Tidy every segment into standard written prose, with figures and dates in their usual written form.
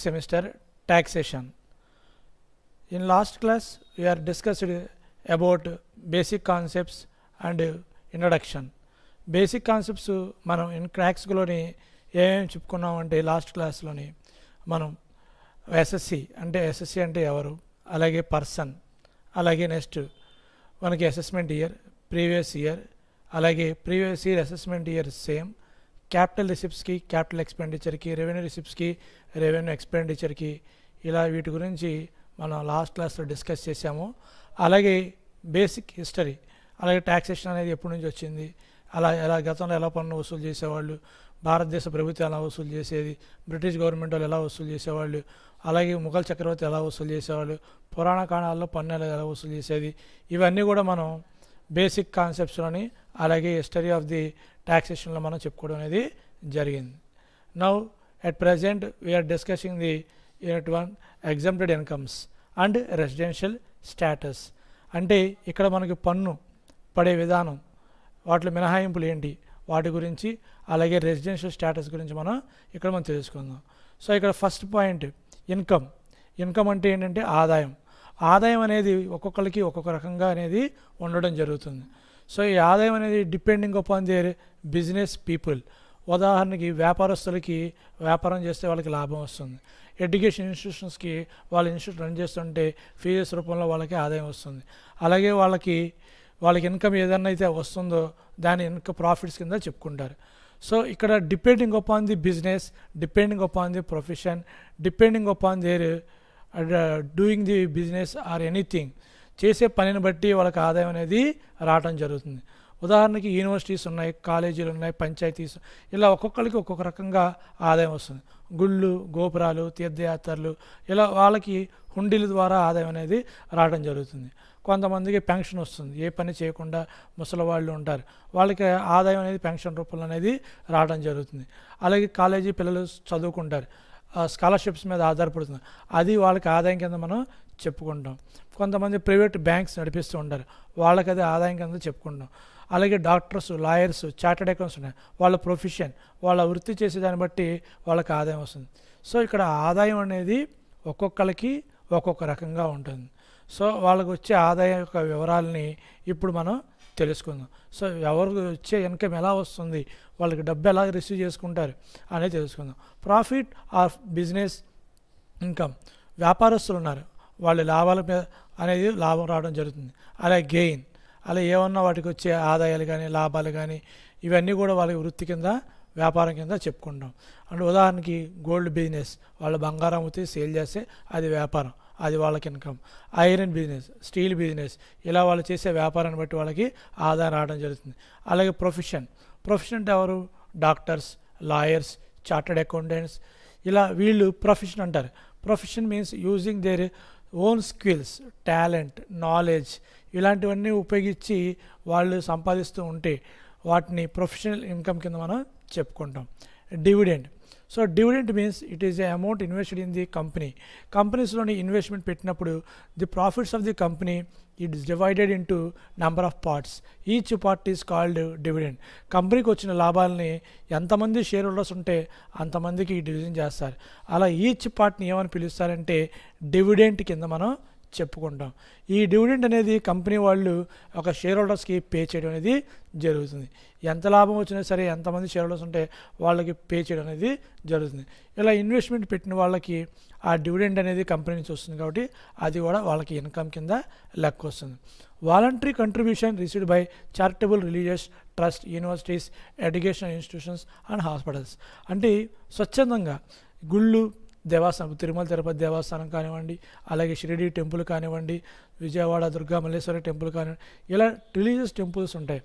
semester taxation. In last class we are discussed about basic concepts and introduction. Basic concepts మనం క్రాక్స్లోని ఏమేమి చెప్పుకున్నామంటే last క్లాస్లోని మనం SSC అంటే ఎవరు, అలాగే పర్సన్, అలాగే నెక్స్ట్ మనకి అసెస్మెంట్ ఇయర్, ప్రీవియస్ ఇయర్, అలాగే previous year assessment year same, capital రిసిప్ట్స్కి క్యాపిటల్ ఎక్స్పెండిచర్కి, రెవెన్యూ రిసిప్ట్స్కి రెవెన్యూ ఎక్స్పెండిచర్కి, ఇలా వీటి గురించి మనం లాస్ట్ క్లాస్లో డిస్కస్ చేసాము. అలాగే బేసిక్ హిస్టరీ, అలాగే ట్యాక్సేషన్ అనేది ఎప్పటి నుంచి వచ్చింది, ఎలా గతంలో ఎలా పన్ను వసూలు చేసేవాళ్ళు, భారతదేశ ప్రభుత్వం ఎలా వసూలు చేసేది, బ్రిటిష్ గవర్నమెంట్ వాళ్ళు ఎలా వసూలు చేసేవాళ్ళు, అలాగే ముఘల్ చక్రవర్తి ఎలా వసూలు చేసేవాళ్ళు, పురాణ కాణాల్లో పన్ను ఎలా వసూలు చేసేది, ఇవన్నీ కూడా మనం బేసిక్ కాన్సెప్ట్స్లోని అలాగే హిస్టరీ ఆఫ్ ది ట్యాక్సేషన్లో మనం చెప్పుకోవడం అనేది జరిగింది. Now at present we are discussing the unit 1 exempted incomes and residential status. అంటే ఇక్కడ మనకి పన్ను పడే విధానం, వాటిలో మినహాయింపులు ఏంటి, వాటి గురించి, అలాగే రెసిడెన్షియల్ స్టేటస్ గురించి మనం తెలుసుకుందాం. సో ఇక్కడ ఫస్ట్ పాయింట్ ఇన్కమ్ అంటే ఏంటంటే ఆదాయం అనేది ఒక్కొక్కరికి ఒక్కొక్క రకంగా అనేది ఉండడం జరుగుతుంది. సో ఈ ఆదాయం అనేది depending upon their business people. ఉదాహరణకి వ్యాపారస్తులకి వ్యాపారం చేస్తే వాళ్ళకి లాభం వస్తుంది, ఎడ్యుకేషన్ ఇన్స్టిట్యూషన్స్కి వాళ్ళ ఇన్స్టిట్యూట్ రన్ చేస్తుంటే ఫీజెస్ రూపంలో వాళ్ళకి ఆదాయం వస్తుంది, అలాగే వాళ్ళకి ఇన్కమ్ ఏదైనా అయితే వస్తుందో దాని ఇన్కమ్ ప్రాఫిట్స్ కింద చెప్పుకుంటారు. సో ఇక్కడ depending upon the business, depending upon the profession, depending upon there doing the business or anything, చేసే పనిని బట్టి వాళ్ళకి ఆదాయం అనేది రావడం జరుగుతుంది. ఉదాహరణకి యూనివర్సిటీస్ ఉన్నాయి, కాలేజీలు ఉన్నాయి, పంచాయతీస్, ఇలా ఒక్కొక్కరికి ఒక్కొక్క రకంగా ఆదాయం వస్తుంది. గుళ్ళు, గోపురాలు, తీర్థయాత్రలు, ఇలా వాళ్ళకి హుండీల ద్వారా ఆదాయం అనేది రావడం జరుగుతుంది. కొంతమందికి పెన్షన్ వస్తుంది, ఏ పని చేయకుండా ముసలి వాళ్ళు ఉంటారు, వాళ్ళకి ఆదాయం అనేది పెన్షన్ రూపంలో అనేది రావడం జరుగుతుంది. అలాగే కాలేజీ పిల్లలు చదువుకుంటారు, స్కాలర్షిప్స్ మీద ఆధారపడుతుంది, అది వాళ్ళకి ఆదాయం కింద మనం చెప్పుకుంటాం. కొంతమంది ప్రైవేట్ బ్యాంక్స్ నడిపిస్తూ ఉంటారు, వాళ్ళకి అది ఆదాయం కింద చెప్పుకుంటాం. అలాగే డాక్టర్స్, లాయర్స్, చార్టెడ్ అకౌంట్స్ ఉన్నాయి, వాళ్ళ ప్రొఫెషన్, వాళ్ళ వృత్తి చేసే దాన్ని బట్టి వాళ్ళకి ఆదాయం వస్తుంది. సో ఇక్కడ ఆదాయం అనేది ఒక్కొక్కరికి ఒక్కొక్క రకంగా ఉంటుంది. సో వాళ్ళకి వచ్చే ఆదాయం యొక్క వివరాలని ఇప్పుడు మనం తెలుసుకుందాం. సో ఎవరికి వచ్చే ఇన్కమ్ ఎలా వస్తుంది, వాళ్ళకి డబ్బు ఎలా రిసీవ్ చేసుకుంటారు అనేది తెలుసుకుందాం. ప్రాఫిట్ ఆఫ్ బిజినెస్ ఇన్కమ్, వ్యాపారస్తులు ఉన్నారు, వాళ్ళ లాభాల మీద అనేది లాభం రావడం జరుగుతుంది. అలాగే గెయిన్, అలా ఏమన్నా వాటికి వచ్చే ఆదాయాలు కానీ లాభాలు కానీ ఇవన్నీ కూడా వాళ్ళకి వృత్తి కింద, వ్యాపారం కింద చెప్పుకుంటాం. అంటే ఉదాహరణకి గోల్డ్ బిజినెస్, వాళ్ళు బంగారం అమ్మితే సేల్ చేస్తే అది వ్యాపారం, అది వాళ్ళకి income. Iron business, steel business, ఇలా వాళ్ళు చేసే వ్యాపారాన్ని బట్టి వాళ్ళకి ఆదాయం రావడం జరుగుతుంది. అలాగే ప్రొఫెషన్ అంటే ఎవరు, డాక్టర్స్, లాయర్స్, చార్టెడ్ అకౌంటెంట్స్, ఇలా వీళ్ళు ప్రొఫెషన్ అంటారు. Profession means using their own skills, talent, knowledge, ఇలాంటివన్నీ ఉపయోగించి వాళ్ళు సంపాదిస్తూ ఉంటే వాటిని ప్రొఫెషనల్ ఇన్కమ్ కింద మనం చెప్పుకుంటాం. Dividend, so dividend means it is a amount invested in the కంపెనీస్లోని ఇన్వెస్ట్మెంట్ పెట్టినప్పుడు the profits of the company it is divided into number of parts, each part is called dividend. కంపెనీకి వచ్చిన లాభాలని ఎంతమంది share holders ఉంటే అంతమందికి division చేస్తారు. అలా ఈచ్ పార్ట్ని ఏమని పిలుస్తారంటే డివిడెంట్ కింద మనం చెప్పుకుంటాం. ఈ డివిడెంట్ అనేది కంపెనీ వాళ్ళు ఒక షేర్ హోల్డర్స్కి పే చేయడం అనేది జరుగుతుంది. ఎంత లాభం వచ్చినా సరే, ఎంతమంది షేర్ హోల్డర్స్ ఉంటే వాళ్ళకి పే చేయడం అనేది జరుగుతుంది. ఇలా ఇన్వెస్ట్మెంట్ పెట్టిన వాళ్ళకి ఆ డివిడెంట్ అనేది కంపెనీ నుంచి వస్తుంది కాబట్టి అది కూడా వాళ్ళకి ఇన్కమ్ కింద లెక్క వస్తుంది. Voluntary contribution received by charitable, religious trust, universities, educational institutions and hospitals. అంటే స్వచ్ఛందంగా గుళ్ళు, దేవస్థానం, తిరుమల తిరుపతి దేవస్థానం కానివ్వండి, అలాగే షిరిడి టెంపుల్ కానివ్వండి, విజయవాడ దుర్గా మల్లేశ్వరి టెంపుల్ కానివ్వండి, ఇలా రిలీజియస్ టెంపుల్స్ ఉంటాయి.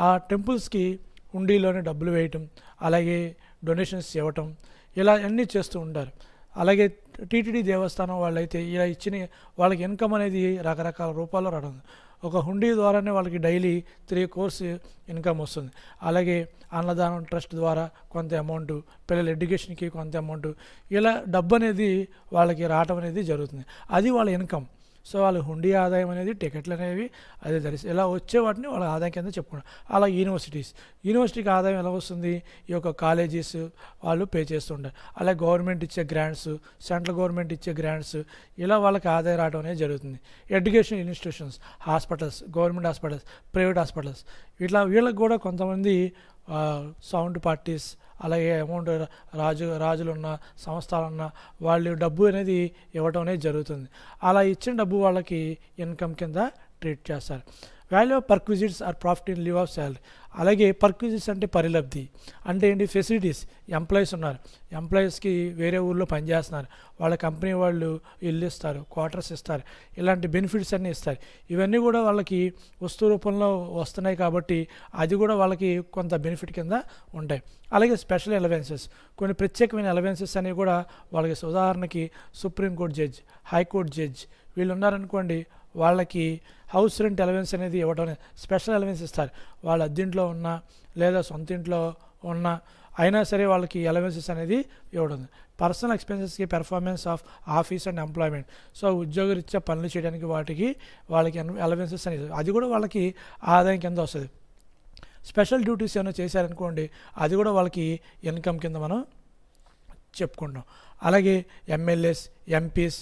ఆ టెంపుల్స్కి హుండీలోనే డబ్బులు వేయటం, అలాగే డొనేషన్స్ ఇవ్వటం, ఇలా అన్నీ చేస్తూ ఉంటారు. అలాగే టీటీడీ దేవస్థానం వాళ్ళైతే ఇలా ఇచ్చిన వాళ్ళకి ఇన్కమ్ అనేది రకరకాల రూపాల్లో రావడం. ఒక హుండీ ద్వారానే వాళ్ళకి డైలీ 3 crores ఇన్కమ్ వస్తుంది. అలాగే అన్నదానం ట్రస్ట్ ద్వారా కొంత అమౌంట్, పిల్లల ఎడ్యుకేషన్కి కొంత అమౌంట్, ఇలా డబ్బు అనేది వాళ్ళకి రావటం అనేది జరుగుతుంది. అది వాళ్ళ ఇన్కమ్. సో వాళ్ళు హుండీ ఆదాయం అనేది టికెట్లు అనేవి అదే ధరిస్తారు. ఇలా వచ్చే వాటిని వాళ్ళ ఆదాయం కింద చెప్పుకున్నారు. అలా యూనివర్సిటీకి ఆదాయం ఎలా వస్తుంది? ఈ యొక్క కాలేజెస్ వాళ్ళు పే చేస్తుంటారు. అలాగే గవర్నమెంట్ ఇచ్చే గ్రాంట్స్, సెంట్రల్ గవర్నమెంట్ ఇచ్చే గ్రాంట్స్, ఇలా వాళ్ళకి ఆదాయం రావడం అనేది జరుగుతుంది. Education institutions, hospitals, government hospitals, private hospitals, వీళ్ళకి కూడా కొంతమంది సౌండ్ పార్టీస్, అలాగే అమౌంట్ రాజులున్న సంస్థలున్న వాళ్ళు డబ్బు అనేది ఇవ్వడం అనేది జరుగుతుంది. అలా ఇచ్చిన డబ్బు వాళ్ళకి ఇన్కమ్ కింద ట్రీట్ చేస్తారు. Value of perquisites or profit in lieu of salary. అలాగే పర్క్విజిట్స్ అంటే పరిలబ్ధి అంటే ఏంటి? ఫెసిలిటీస్. ఎంప్లాయీస్ ఉన్నారు, ఎంప్లాయీస్కి వేరే ఊళ్ళో పనిచేస్తున్నారు, వాళ్ళ కంపెనీ వాళ్ళు ఇల్లు ఇస్తారు, క్వార్టర్స్ ఇస్తారు, ఇలాంటి బెనిఫిట్స్ అన్నీ ఇస్తారు. ఇవన్నీ కూడా వాళ్ళకి వస్తువు రూపంలో వస్తున్నాయి కాబట్టి అది కూడా వాళ్ళకి కొంత బెనిఫిట్ కింద ఉంటాయి. అలాగే స్పెషల్ అలవెన్సెస్, కొన్ని ప్రత్యేకమైన అలవెన్సెస్ అనేవి కూడా వాళ్ళకి, ఉదాహరణకి సుప్రీంకోర్టు జడ్జ్, హైకోర్టు జడ్జ్ వీళ్ళు ఉన్నారనుకోండి, వాళ్ళకి హౌస్ రెంట్ అలవెన్స్ అనేది ఇవ్వడం, స్పెషల్ అలవెన్స్ ఇస్తారు. వాళ్ళ అద్దెంట్లో ఉన్నా లేదా సొంత ఇంట్లో ఉన్నా అయినా సరే వాళ్ళకి అలవెన్సెస్ అనేది ఇవ్వడం. పర్సనల్ ఎక్స్పెన్సెస్కి performance of office and employment, so ఉద్యోగరీత్యా పనులు చేయడానికి వాళ్ళకి అలవెన్సెస్ అనేది, అది కూడా వాళ్ళకి ఆదాయం కింద వస్తుంది. స్పెషల్ డ్యూటీస్ ఏమైనా చేశారనుకోండి, అది కూడా వాళ్ళకి ఇన్కమ్ కింద మనం చెప్పుకుంటాం. అలాగే ఎమ్మెల్యేస్, ఎంపీస్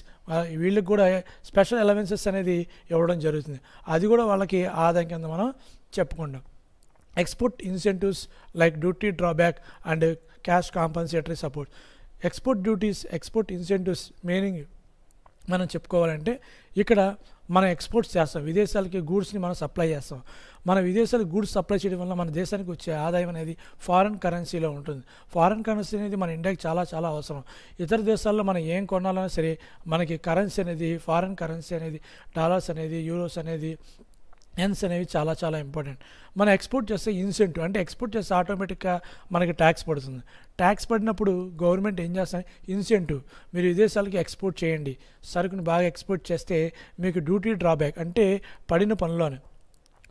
వీళ్ళకి కూడా స్పెషల్ అలవెన్సెస్ అనేది ఇవ్వడం జరుగుతుంది. అది కూడా వాళ్ళకి ఆదాయం కింద మనం చెప్పుకుంటాం. Export incentives like duty drawback and cash compensatory support. Export incentives meaning మనం చెప్పుకోవాలంటే, ఇక్కడ మనం ఎక్స్పోర్ట్స్ చేస్తాం, విదేశాలకి గూడ్స్ని మనం సప్లై చేస్తాం. మన విదేశాలకు గూడ్స్ సప్లై చేయడం వల్ల మన దేశానికి వచ్చే ఆదాయం అనేది ఫారిన్ కరెన్సీలో ఉంటుంది. ఫారిన్ కరెన్సీ అనేది మన ఇండియాకి చాలా చాలా అవసరం. ఇతర దేశాల్లో మనం ఏం కొనాలన్నా సరే మనకి కరెన్సీ అనేది, ఫారిన్ కరెన్సీ అనేది, డాలర్స్ అనేది, యూరోస్ అనేది, ఎన్స్ అనేవి చాలా చాలా ఇంపార్టెంట్. మనం ఎక్స్పోర్ట్ చేస్తే ఇన్సెంటివ్ అంటే ఎక్స్పోర్ట్ చేస్తే ఆటోమేటిక్గా మనకి ట్యాక్స్ పడుతుంది. ట్యాక్స్ పడినప్పుడు గవర్నమెంట్ ఏం చేస్తుంది? ఇన్సెంటివ్, మీరు విదేశాలకి ఎక్స్పోర్ట్ చేయండి, సరుకుని బాగా ఎక్స్పోర్ట్ చేస్తే మీకు డ్యూటీ డ్రాబ్యాక్ అంటే పడిన పనిలోనే,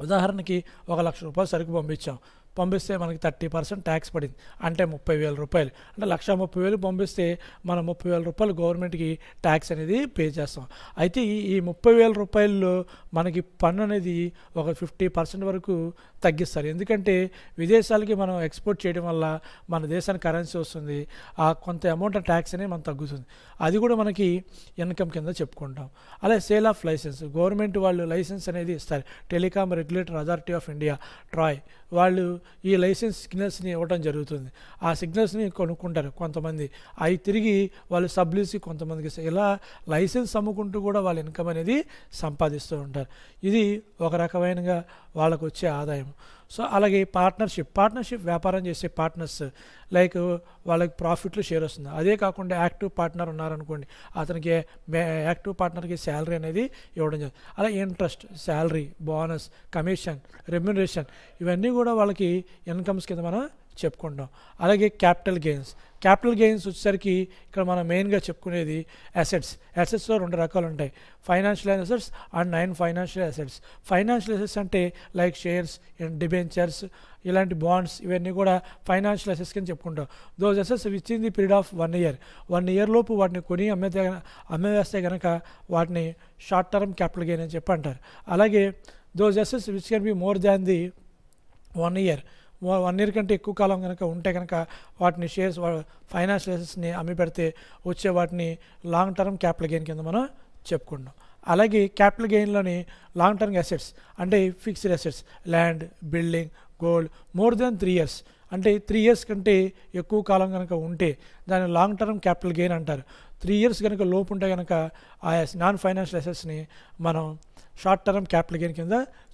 ఉదాహరణకి 1,00,000 రూపాయలు సరుకు పంపిస్తే మనకి 30% ట్యాక్స్ పడింది, అంటే 30,000 రూపాయలు, అంటే 1,30,000 పంపిస్తే మనం 30,000 రూపాయలు గవర్నమెంట్కి ట్యాక్స్ అనేది పే చేస్తాం. అయితే ఈ 30,000 రూపాయల్లో మనకి పన్ను అనేది ఒక 50% వరకు తగ్గిస్తారు. ఎందుకంటే విదేశాలకి మనం ఎక్స్పోర్ట్ చేయడం వల్ల మన దేశానికి కరెన్సీ వస్తుంది, ఆ కొంత అమౌంట్ ఆఫ్ ట్యాక్స్ అనేది మనకు తగ్గుతుంది. అది కూడా మనకి ఇన్కమ్ కింద చెప్పుకుంటాం. అలాగే సేల్ ఆఫ్ లైసెన్స్, గవర్నమెంట్ వాళ్ళు లైసెన్స్ అనేది ఇస్తారు. Telecom regulatory authority of India, TRAI, వాళ్ళు ఈ లైసెన్స్ సిగ్నల్స్ని ఇవ్వడం జరుగుతుంది. ఆ సిగ్నల్స్ని కొనుక్కుంటారు కొంతమంది, అవి తిరిగి వాళ్ళు సబ్లీస్కి కొంతమందికి, ఇలా లైసెన్స్ అమ్ముకుంటూ కూడా వాళ్ళ ఇన్కమ్ అనేది సంపాదిస్తూ ఉంటారు. ఇది ఒక రకమైనగా వాళ్ళకు వచ్చే ఆదాయం. సో అలాగే పార్ట్నర్షిప్ వ్యాపారం చేసే పార్ట్నర్స్, లైక్ వాళ్ళకి ప్రాఫిట్లో షేర్ వస్తుంది. అదే కాకుండా యాక్టివ్ పార్ట్నర్ ఉన్నారనుకోండి, అతనికి యాక్టివ్ పార్ట్నర్కి శాలరీ అనేది ఇవ్వడం జరుగుతుంది. అలా interest, salary, bonus, commission, remuneration ఇవన్నీ కూడా వాళ్ళకి ఇన్కమ్స్ కింద మనం చెప్పుకుంటాం. అలాగే క్యాపిటల్ గెయిన్స్ వచ్చేసరికి ఇక్కడ మనం మెయిన్గా చెప్పుకునేది అసెట్స్లో 2 రకాలు ఉంటాయి, financial assets and non financial assets. Financial assets అంటే లైక్ షేర్స్, డిబెంచర్స్, ఇలాంటి బాండ్స్, ఇవన్నీ కూడా ఫైనాన్షియల్ అసెట్స్ కింద చెప్పుకుంటాం. Those assets which in the period of 1 year లోపు వాటిని కొని అమ్మేస్తే కనుక వాటిని షార్ట్ టర్మ్ క్యాపిటల్ గెయిన్ అని చెప్పి అంటారు. అలాగే those assets which can be more than the 1 year కంటే ఎక్కువ కాలం కనుక ఉంటే కనుక వాటిని షేర్స్, ఫైనాన్షియల్ అసెట్స్ని అమ్మి పెడితే వచ్చే వాటిని లాంగ్ టర్మ్ క్యాపిటల్ గెయిన్ కింద మనం చెప్పుకుంటాం. అలాగే క్యాపిటల్ గెయిన్లోని లాంగ్ టర్మ్ అసెట్స్ అంటే fixed assets, land, building, gold more than 3 years, అంటే 3 ఇయర్స్ కంటే ఎక్కువ కాలం కనుక ఉంటే దాన్ని లాంగ్ టర్మ్ క్యాపిటల్ గెయిన్ అంటారు. 3 ఇయర్స్ కనుక లోపు ఉంటే కనుక ఆ నాన్ ఫైనాన్షియల్ అసెట్స్ని మనం షార్ట్ టర్మ్ క్యాపిటల్ గెయిన్ కింద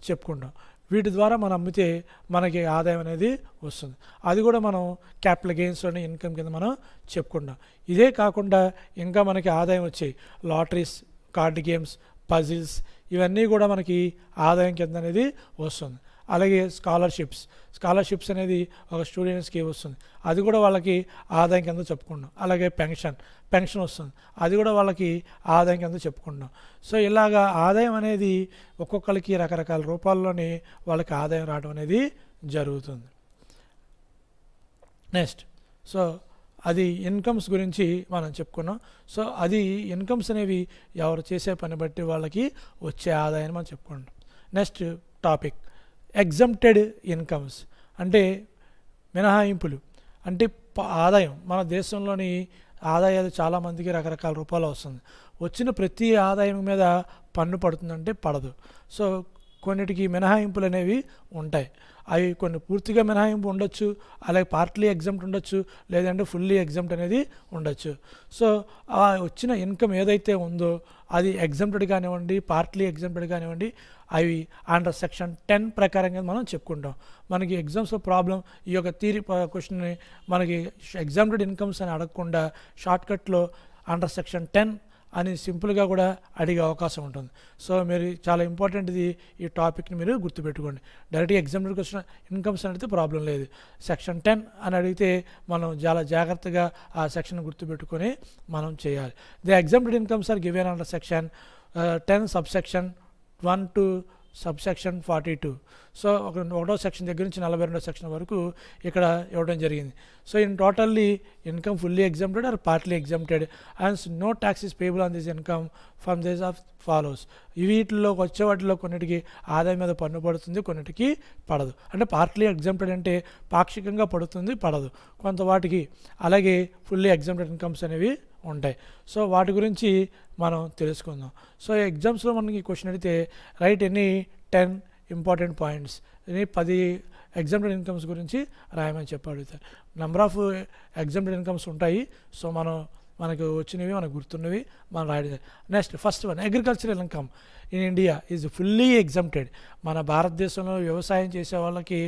చెప్పుకుంటాం. వీటి ద్వారా మనం అమ్మితే మనకి ఆదాయం అనేది వస్తుంది. అది కూడా మనం క్యాపిటల్ గెయిన్స్లోని ఇన్కమ్ కింద మనం చెప్పుకుంటాం. ఇదే కాకుండా ఇంకా మనకి ఆదాయం వచ్చాయి లాటరీస్, కార్డ్ గేమ్స్, పజిల్స్, ఇవన్నీ కూడా మనకి ఆదాయం కింద అనేది వస్తుంది. అలాగే స్కాలర్షిప్స్ అనేది ఒక స్టూడెంట్స్కి వస్తుంది, అది కూడా వాళ్ళకి ఆదాయం కింద చెప్పుకుంటాం. అలాగే పెన్షన్ వస్తుంది, అది కూడా వాళ్ళకి ఆదాయం కింద చెప్పుకుంటాం. సో ఇలాగా ఆదాయం అనేది ఒక్కొక్కరికి రకరకాల రూపాల్లోని వాళ్ళకి ఆదాయం రావడం అనేది జరుగుతుంది. నెక్స్ట్, సో అది ఇన్కమ్స్ గురించి మనం చెప్పుకున్నాం. సో అది ఇన్కమ్స్ అనేవి ఎవరు చేసే పని బట్టి వాళ్ళకి వచ్చే ఆదాయాన్ని మనం చెప్పుకుంటాం. నెక్స్ట్ టాపిక్ ఎగ్జంప్టెడ్ ఇన్కమ్స్ అంటే మినహాయింపులు. అంటే ఆదాయం మన దేశంలోని ఆదాయాలు చాలామందికి రకరకాల రూపాల్లో వస్తుంది. వచ్చిన ప్రతి ఆదాయం మీద పన్ను పడుతుందంటే పడదు. సో కొన్నిటికి మినహాయింపులు అనేవి ఉంటాయి. అవి కొన్ని పూర్తిగా మినహాయింపు ఉండొచ్చు, అలాగే పార్ట్లీ ఎగ్జామ్ట్ ఉండొచ్చు, లేదంటే ఫుల్లీ ఎగ్జామ్ట్ అనేది ఉండొచ్చు. సో ఆ వచ్చిన ఇన్కమ్ ఏదైతే ఉందో అది ఎగ్జామ్టెడ్ కానివ్వండి, పార్ట్లీ ఎగ్జామ్టెడ్ కానివ్వండి, అవి అండర్ సెక్షన్ 10 ప్రకారంగా మనం చెప్పుకుంటాం. మనకి ఎగ్జామ్స్లో ప్రాబ్లం ఈ యొక్క థియరీ క్వశ్చన్ని మనకి ఎగ్జామ్టెడ్ ఇన్కమ్స్ అని అడగకుండా షార్ట్కట్లో అండర్ సెక్షన్ 10 అని సింపుల్గా కూడా అడిగే అవకాశం ఉంటుంది. సో మీరు చాలా ఇంపార్టెంట్ ఇది, ఈ టాపిక్ని మీరు గుర్తుపెట్టుకోండి. డైరెక్ట్గా ఎగ్జామ్టెడ్ క్వశ్చన్ ఇన్కమ్స్ అని అడిగితే ప్రాబ్లం లేదు. సెక్షన్ 10 అని అడిగితే మనం చాలా జాగ్రత్తగా ఆ సెక్షన్ గుర్తుపెట్టుకొని మనం చేయాలి. The exempted incomes are given under section 10 subsection 1 to subsection 42. So ఒకటో సెక్షన్ దగ్గర నుంచి 42వ సెక్షన్ వరకు ఇక్కడ ఇవ్వడం జరిగింది. So in totally income fully exempted or partly exempted and no tax is payable on this income from this of follows. వీటిలోకి వచ్చే వాటిలో కొన్నిటికి ఆదాయం మీద పన్ను పడుతుంది, కొన్నిటికి పడదు. అంటే పార్ట్లీ ఎగ్జామ్టెడ్ అంటే పాక్షికంగా పడుతుంది, పడదు కొంత వాటికి. అలాగే ఫుల్లీ ఎగ్జామ్టెడ్ ఇన్కమ్స్ అనేవి ఉంటాయి. సో వాటి గురించి మనం తెలుసుకుందాం. సో ఎగ్జామ్స్లో మనకి క్వశ్చన్ అడిగితే right any 10 important points, any 10 exempted incomes గురించి రాయమని చెప్పి అడుగుతారు. నెంబర్ ఆఫ్ ఎగ్జామ్టెడ్ ఇన్కమ్స్ ఉంటాయి. సో మనకు వచ్చినవి, మనకు గుర్తున్నవి మనం రాయడం. Next first one, agricultural income in India is fully exempted. మన భారతదేశంలో వ్యవసాయం చేసే వాళ్ళకి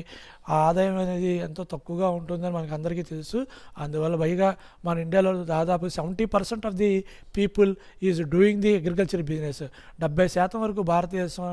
ఆదాయం అనేది ఎంతో తక్కువగా ఉంటుందని మనకు అందరికీ తెలుసు. అందువల్ల పైగా మన ఇండియాలో దాదాపు 70% of the people is doing the agriculture business. 70% వరకు భారతదేశం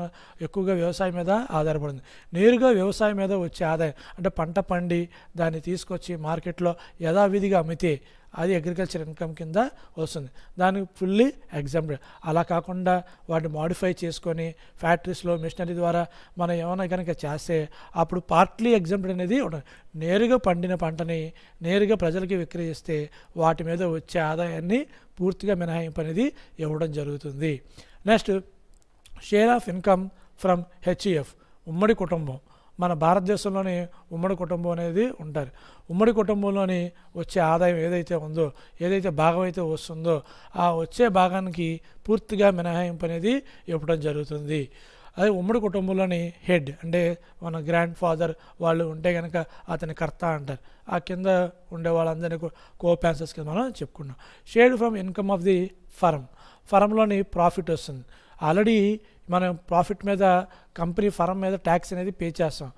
ఎక్కువగా వ్యవసాయం మీద ఆధారపడింది. నేరుగా వ్యవసాయం మీద వచ్చే ఆదాయం అంటే పంట పండి దాన్ని తీసుకొచ్చి మార్కెట్లో యథావిధిగా అమ్మితే అది అగ్రికల్చర్ ఇన్కమ్ కింద వస్తుంది. దానికి ఫుల్లీ ఎగ్జామ్టెడ్. అలా కాకుండా వాటిని మాడిఫై చేసుకొని ఫ్యాక్టరీస్లో మిషనరీ ద్వారా మనం ఏమైనా కనుక చేస్తే అప్పుడు పార్ట్లీ ఎగ్జామ్టెడ్ అనేది ఉంటుంది. నేరుగా పండిన పంటని నేరుగా ప్రజలకి విక్రయిస్తే వాటి మీద వచ్చే ఆదాయాన్ని పూర్తిగా మినహాయింపు అనేది ఇవ్వడం జరుగుతుంది. Next share of income from HEF, ఉమ్మడి కుటుంబం. మన భారతదేశంలోని ఉమ్మడి కుటుంబం అనేది ఉంటారు. ఉమ్మడి కుటుంబంలోని వచ్చే ఆదాయం ఏదైతే ఉందో, ఏదైతే భాగం అయితే వస్తుందో ఆ వచ్చే భాగానికి పూర్తిగా మినహాయింపు అనేది ఇవ్వడం జరుగుతుంది. అదే ఉమ్మడి కుటుంబంలోని హెడ్ అంటే మన గ్రాండ్ ఫాదర్ వాళ్ళు ఉంటే కనుక అతని కర్త అంటారు. ఆ కింద ఉండే వాళ్ళందరినీ కోపాన్సర్స్ కింద మనం చెప్పుకున్నాం. Shared from income of the ఫర్మ్లోని ప్రాఫిట్ వస్తుంది. ఆల్రెడీ మనం ప్రాఫిట్ మీద కంపెనీ ఫర్మ్ మీద ట్యాక్స్ అనేది పే చేస్తాం.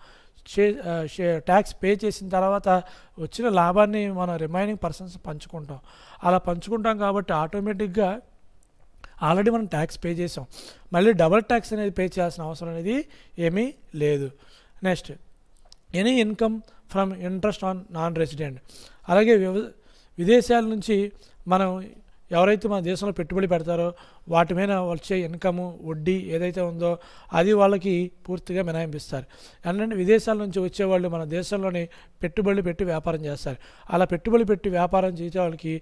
ట్యాక్స్ పే చేసిన తర్వాత వచ్చిన లాభాన్ని మనం రిమైనింగ్ పర్సన్స్ పంచుకుంటాం. అలా పంచుకుంటాం కాబట్టి ఆటోమేటిక్గా ఆల్రెడీ మనం ట్యాక్స్ పే చేసాం, మళ్ళీ డబల్ ట్యాక్స్ అనేది పే చేయాల్సిన అవసరం అనేది ఏమీ లేదు. Next any income from interest on non resident. అలాగే విదేశాల నుంచి మనం ఎవరైతే మన దేశంలో పెట్టుబడి పెడతారో వాటి మీద వచ్చే ఇన్కము వడ్డీ ఏదైతే ఉందో అది వాళ్ళకి పూర్తిగా మినహాయింపిస్తారు. అంటే విదేశాల నుంచి వచ్చేవాళ్ళు మన దేశంలోని పెట్టుబడులు పెట్టి వ్యాపారం చేస్తారు. అలా పెట్టుబడి పెట్టి వ్యాపారం చేసే వాళ్ళకి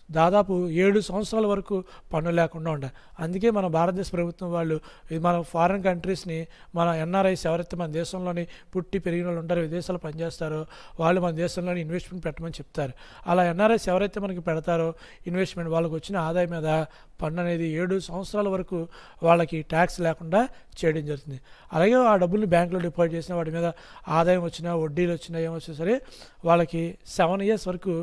దాదాపు 7 సంవత్సరాల వరకు పన్ను లేకుండా ఉంటారు. అందుకే మన భారతదేశ ప్రభుత్వం వాళ్ళు మన ఫారిన్ కంట్రీస్ని మన ఎన్ఆర్ఐస్ ఎవరైతే మన దేశంలోని పుట్టి పెరిగిన వాళ్ళు ఉంటారో విదేశాలు పనిచేస్తారో వాళ్ళు మన దేశంలోని ఇన్వెస్ట్మెంట్ పెట్టమని చెప్తారు. అలా ఎన్ఆర్ఐస్ ఎవరైతే మనకి పెడతారో ఇన్వెస్ట్మెంట్ వాళ్ళకి వచ్చిన ఆదాయం మీద పన్ను అనేది 7 సంవత్సరాల వరకు వాళ్ళకి ట్యాక్స్ లేకుండా చేయడం జరుగుతుంది. అలాగే ఆ డబ్బుల్ని బ్యాంకులో డిపాజిట్ చేసిన వాటి మీద ఆదాయం వచ్చినా వడ్డీలు వచ్చినా ఏమొచ్చినా సరే వాళ్ళకి 7 years వరకు